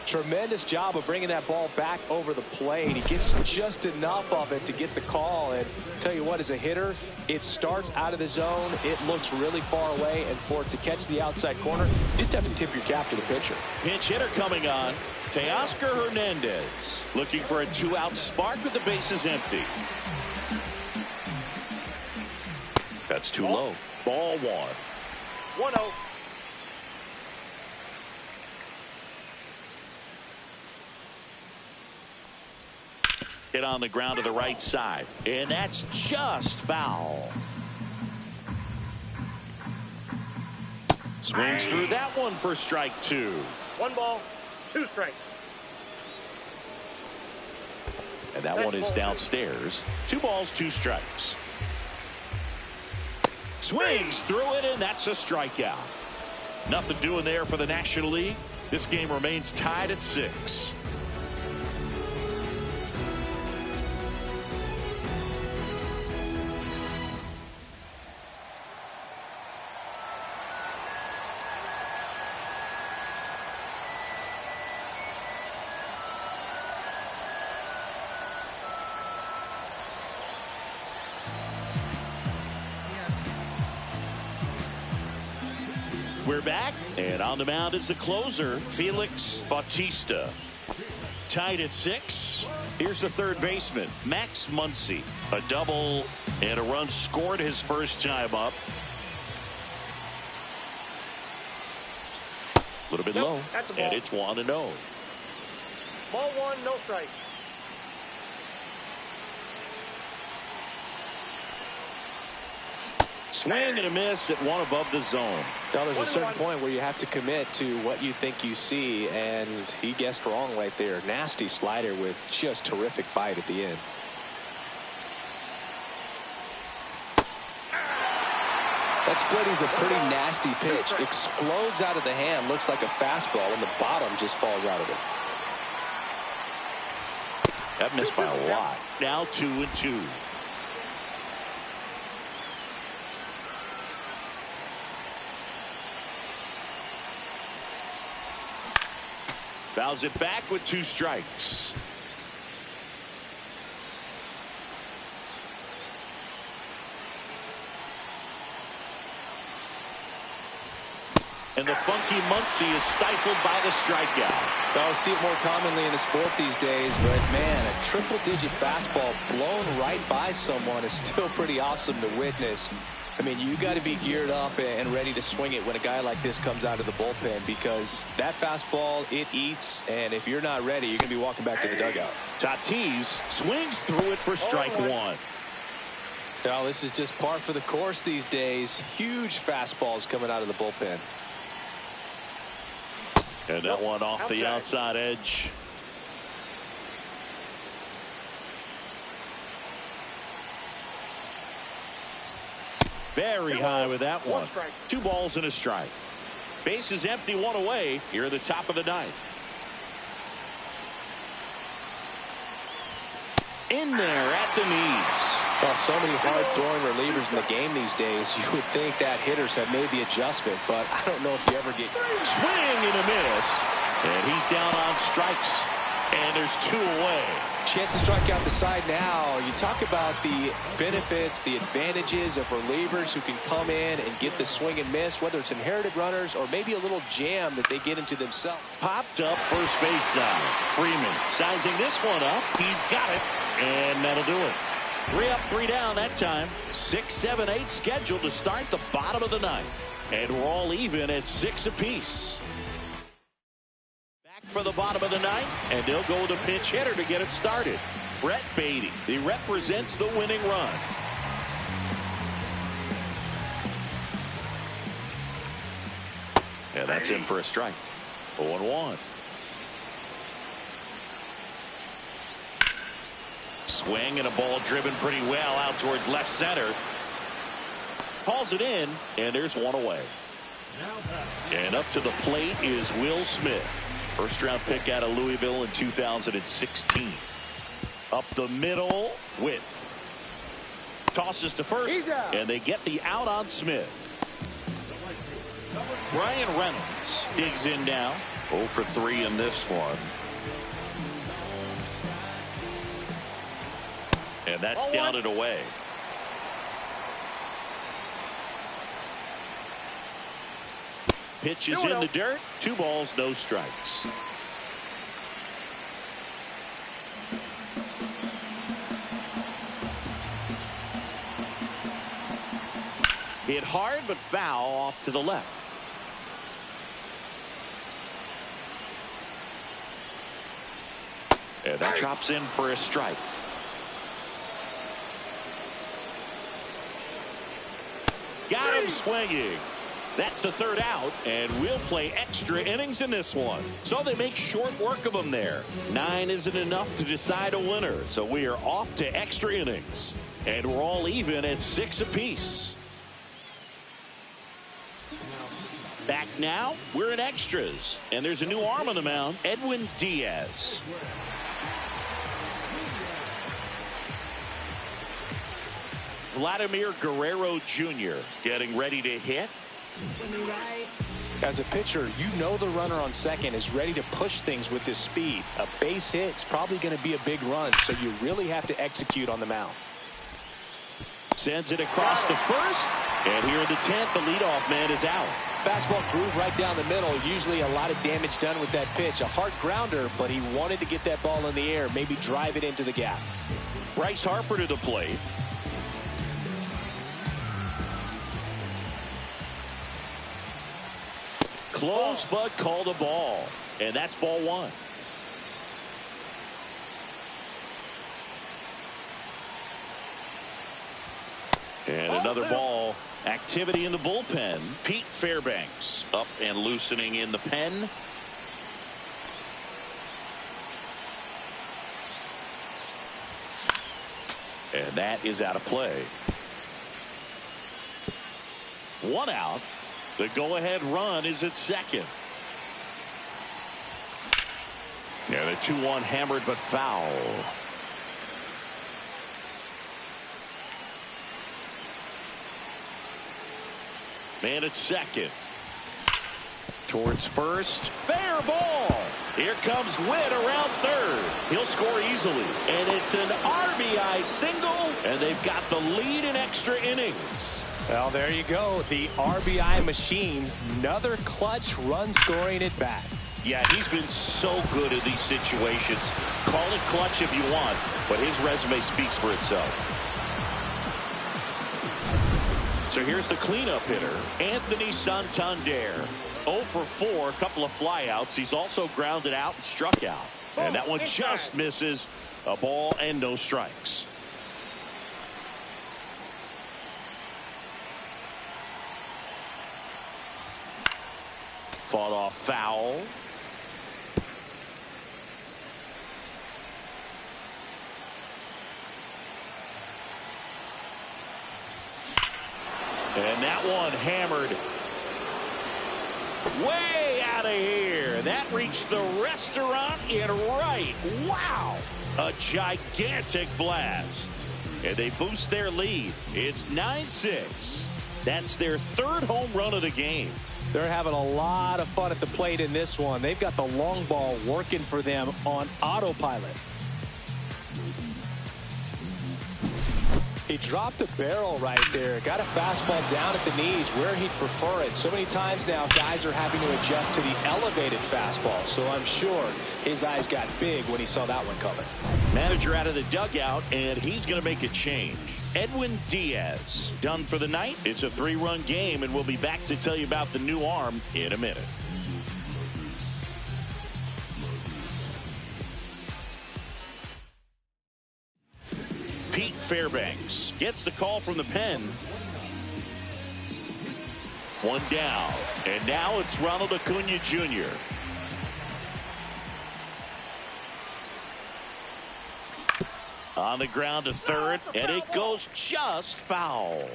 Tremendous job of bringing that ball back over the plate. He gets just enough of it to get the call. And tell you what, as a hitter, it starts out of the zone. It looks really far away. And for it to catch the outside corner, you just have to tip your cap to the pitcher. Pinch hitter coming on. Teoscar Hernandez looking for a 2-out spark with the bases empty. That's too low. Ball 1. 1-0. Hit on the ground to the right side, and that's just foul. Swings through that one for strike 2. 1 ball, 2 strikes. And that one is downstairs. 2 balls, 2 strikes. Swings through it, and that's a strikeout. Nothing doing there for the National League. This game remains tied at 6. We're back, and on the mound is the closer, Felix Bautista. Tied at 6. Here's the third baseman, Max Muncy. A double and a run scored his first time up. A little bit low, and it's 1-0. Ball 1, no strike. Swing and a miss at 1 above the zone. Now there's a certain point where you have to commit to what you think you see, and he guessed wrong right there. Nasty slider with just terrific bite at the end. That split is a pretty nasty pitch. Explodes out of the hand, looks like a fastball, and the bottom just falls out of it. That missed by a lot. Now 2-2. Fouls it back with 2 strikes. And the funky Muncy is stifled by the strikeout. I'll see it more commonly in the sport these days, but man, a triple-digit fastball blown right by someone is still pretty awesome to witness. I mean, you got to be geared up and ready to swing it when a guy like this comes out of the bullpen, because that fastball, it eats, and if you're not ready, you're going to be walking back to the dugout. Tatis swings through it for strike 1. Well, this is just par for the course these days. Huge fastballs coming out of the bullpen. And that one off the outside edge. Very high with that one. 2 balls and a strike. Base is empty, 1 away here at the top of the 9th. In there at the knees. Well, so many hard-throwing relievers in the game these days, you would think that hitters have made the adjustment, but I don't know if you ever get... Swing and a miss. And he's down on strikes. And there's 2 away. Chance to strike out the side now. You talk about the benefits, the advantages of relievers who can come in and get the swing and miss, whether it's inherited runners or maybe a little jam that they get into themselves. Popped up first base side. Freeman sizing this one up. He's got it. And that'll do it. 3 up, 3 down that time. 6, 7, 8 scheduled to start the bottom of the 9th. And we're all even at 6 apiece. Back for the bottom of the 9th, and they'll go with a pinch hitter to get it started. Brett Beatty. He represents the winning run. And that's in for a strike. 0-1. Swing and a ball driven pretty well out towards left center. Calls it in, and there's 1 away. And up to the plate is Will Smith. First round pick out of Louisville in 2016. Up the middle, Witt. Tosses to first, and they get the out on Smith. Brian Reynolds digs in now. 0 for 3 in this one. And that's down and away. Pitch is in the dirt. 2 balls, no strikes. Hit hard, but foul off to the left. And that drops in for a strike. Got him swinging. That's the 3rd out, and we'll play extra innings in this one. So they make short work of them there. 9 isn't enough to decide a winner, so we are off to extra innings. And we're all even at 6 apiece. Back now, we're in extras, and there's a new arm on the mound, Edwin Diaz. Vladimir Guerrero Jr. getting ready to hit. As a pitcher, you know the runner on second is ready to push things with this speed. A base hit's probably going to be a big run, so you really have to execute on the mound. Sends it across the first, and here in the 10th, the leadoff man is out. Fastball groove right down the middle. Usually a lot of damage done with that pitch. A hard grounder, but he wanted to get that ball in the air, maybe drive it into the gap. Bryce Harper to the plate. Close, but called a ball. And that's ball 1. And another ball. Activity in the bullpen. Pete Fairbanks up and loosening in the pen. And that is out of play. 1 out. The go-ahead run is at second. And a 2-1 hammered but foul. Man at second. Towards first. Fair ball. Here comes Witt around third. He'll score easily. And it's an RBI single. And they've got the lead in extra innings. Well, there you go. The RBI machine. Another clutch run scoring at bat. Yeah, he's been so good in these situations. Call it clutch if you want, but his resume speaks for itself. So here's the cleanup hitter, Anthony Santander. 0 for 4, a couple of flyouts. He's also grounded out and struck out. And that one just misses. A ball and no strikes. Fought off foul. And that one hammered way out of here. That reached the restaurant in right. Wow. A gigantic blast. And they boost their lead. It's 9-6. That's their 3rd home run of the game. They're having a lot of fun at the plate in this one. They've got the long ball working for them on autopilot. He dropped the barrel right there. Got a fastball down at the knees where he'd prefer it. So many times now guys are having to adjust to the elevated fastball. So I'm sure his eyes got big when he saw that one coming. Manager out of the dugout, and he's going to make a change. Edwin Diaz done for the night. It's a 3-run game, and we'll be back to tell you about the new arm in a minute. Pete Fairbanks gets the call from the pen. 1 down, and now it's Ronald Acuna Jr. On the ground to third, and it goes just foul.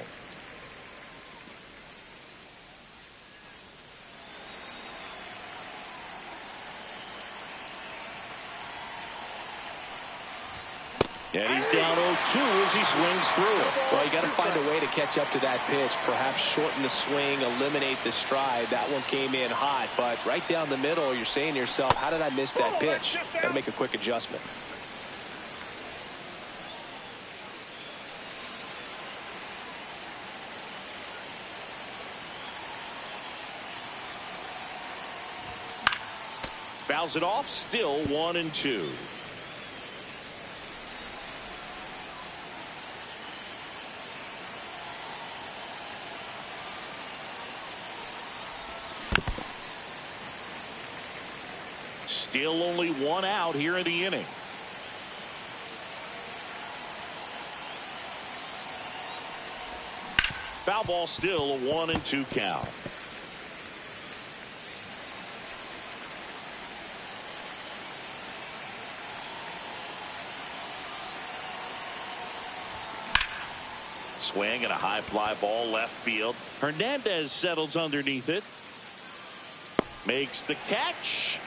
And he's down 0-2 as he swings through it. Well, you got to find a way to catch up to that pitch. Perhaps shorten the swing, eliminate the stride. That one came in hot, but right down the middle, you're saying to yourself, how did I miss that pitch? Got to make a quick adjustment. Fouls it off, still 1-2. Still only one out here in the inning. Foul ball, still a 1-2 count. Swing and a high fly ball left field. Hernandez settles underneath it. Makes the catch.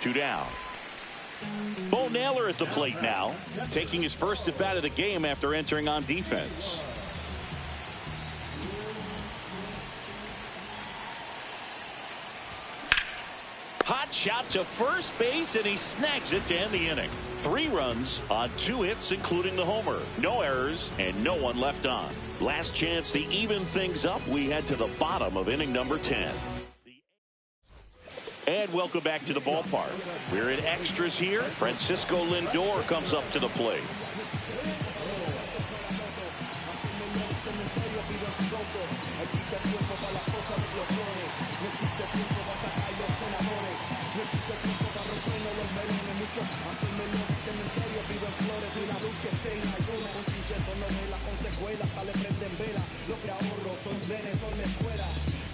2 down. Bo Naylor at the plate now, taking his first at bat of the game after entering on defense. Hot shot to first base, and he snags it to end the inning. 3 runs on 2 hits, including the homer. No errors and no one left on. Last chance to even things up. We head to the bottom of inning number 10. And welcome back to the ballpark. We're in extras here. Francisco Lindor comes up to the plate.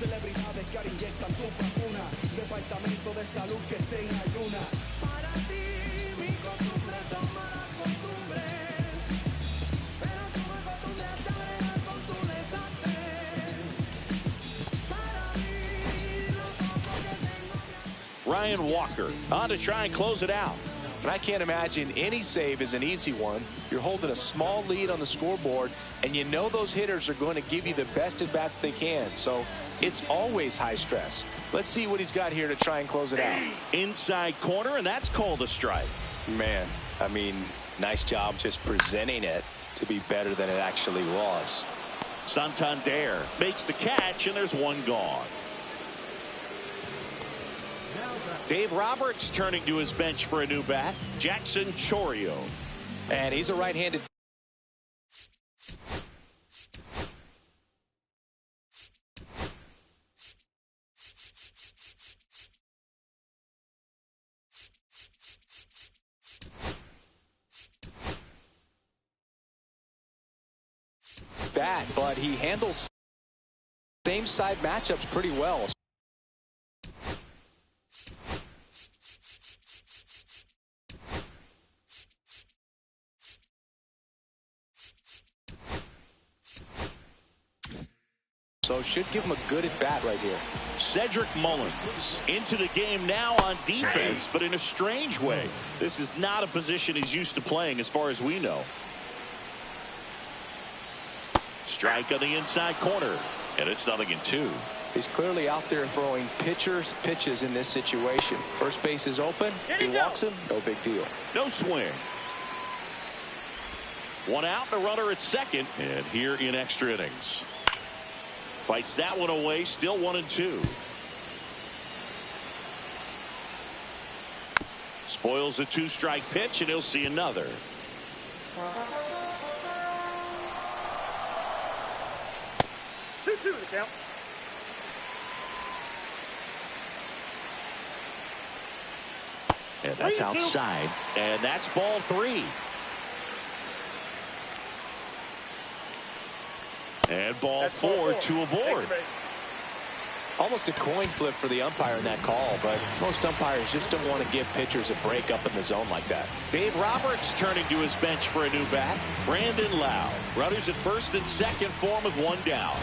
Celebridades que ahora inyectan tu vacuna. Departamento de salud que esté en ayuna. Para ti, mis costumbres son malas costumbres. Pero tú me acostumbras a bregar con tu desastre. Para mí, lo poco que tengo. Ryan Walker on to try and close it out. And I can't imagine any save is an easy one. You're holding a small lead on the scoreboard, and you know those hitters are going to give you the best at-bats they can. So it's always high stress. Let's see what he's got here to try and close it out. Inside corner, and that's called a strike. Man, I mean, nice job just presenting it to be better than it actually was. Santander makes the catch, and there's one gone. Dave Roberts turning to his bench for a new bat. Jackson Chourio. And he's a right-handed. Bat, but he handles same side matchups pretty well. So should give him a good at bat right here. Cedric Mullins into the game now on defense, but in a strange way. This is not a position he's used to playing as far as we know. Strike on the inside corner, and it's 0-2. He's clearly out there throwing pitchers pitches in this situation. First base is open. He walks him, no big deal. No swing. 1 out, and a runner at second, and here in extra innings. Fights that one away, still 1-2. Spoils a 2-strike pitch, and he'll see another. Two the count. And that's outside, and that's ball 3. And ball 4, 2 aboard. Almost a coin flip for the umpire in that call, but most umpires just don't want to give pitchers a break up in the zone like that. Dave Roberts turning to his bench for a new bat. Brandon Lau. Runners at first and second for him with 1 down.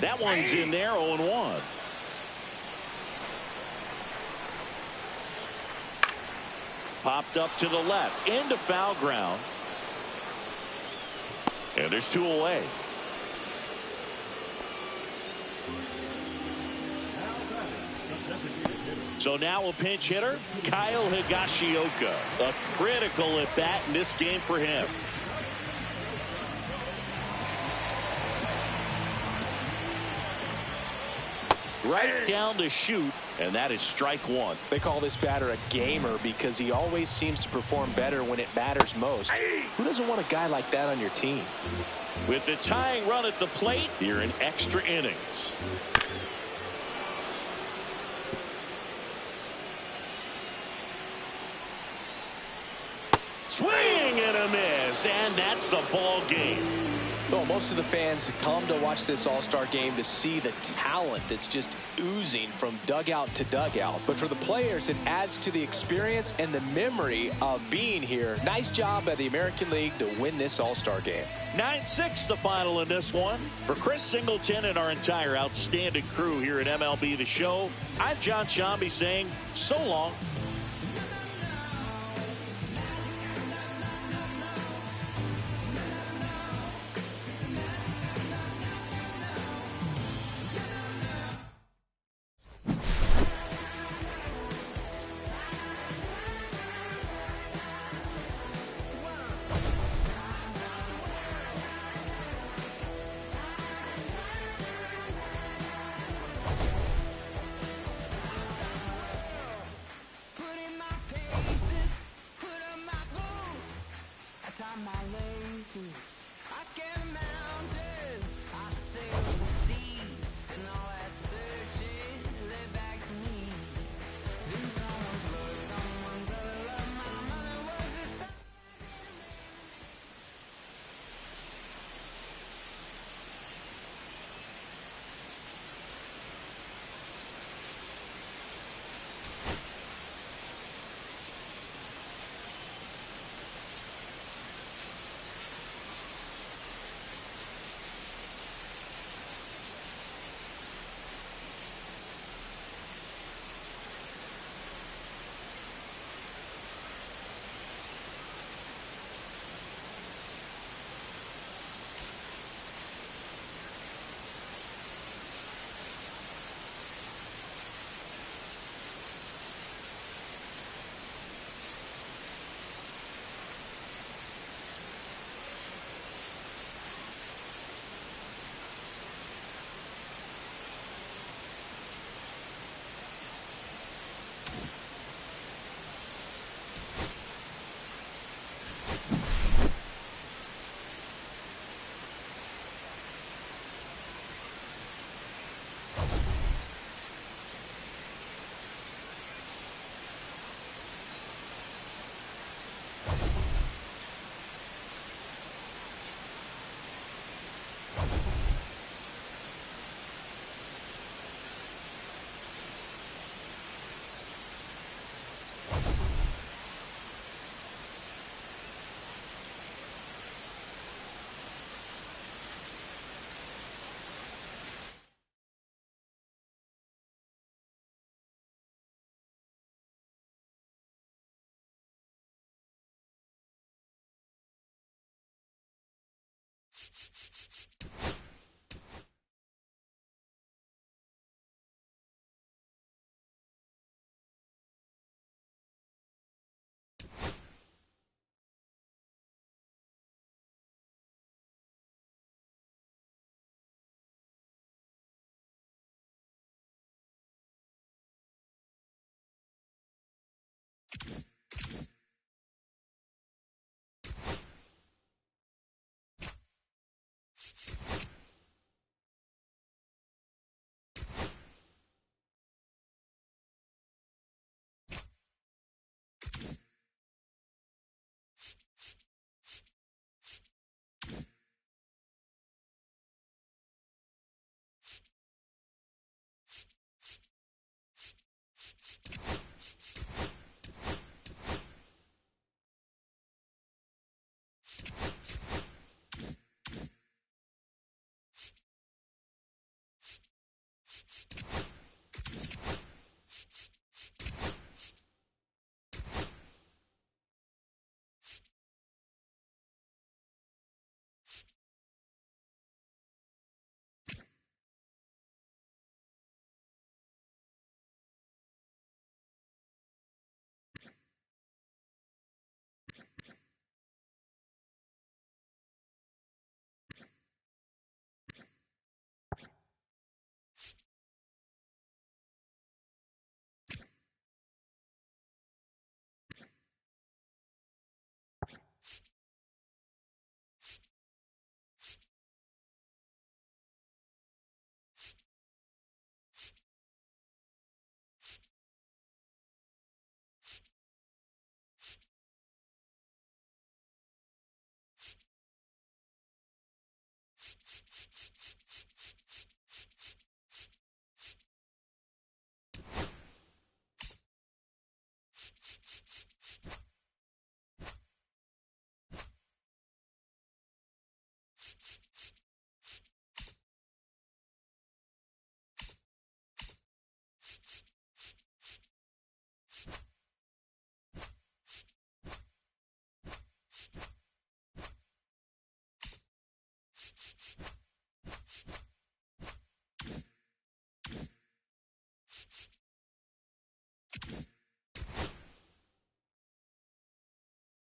That one's in there, 0-1. Popped up to the left, into foul ground. And there's 2 away. So now a pinch hitter, Kyle Higashioka. A critical at bat in this game for him. Right down the chute, and that is strike 1. They call this batter a gamer because he always seems to perform better when it matters most. Who doesn't want a guy like that on your team? With the tying run at the plate, here in extra innings. Swing and a miss, and that's the ball game. Well, most of the fans come to watch this All-Star game to see the talent that's just oozing from dugout to dugout. But for the players, it adds to the experience and the memory of being here. Nice job by the American League to win this All-Star game. 9-6 the final in this one. For Chris Singleton and our entire outstanding crew here at MLB The Show, I'm John Shambi saying so long.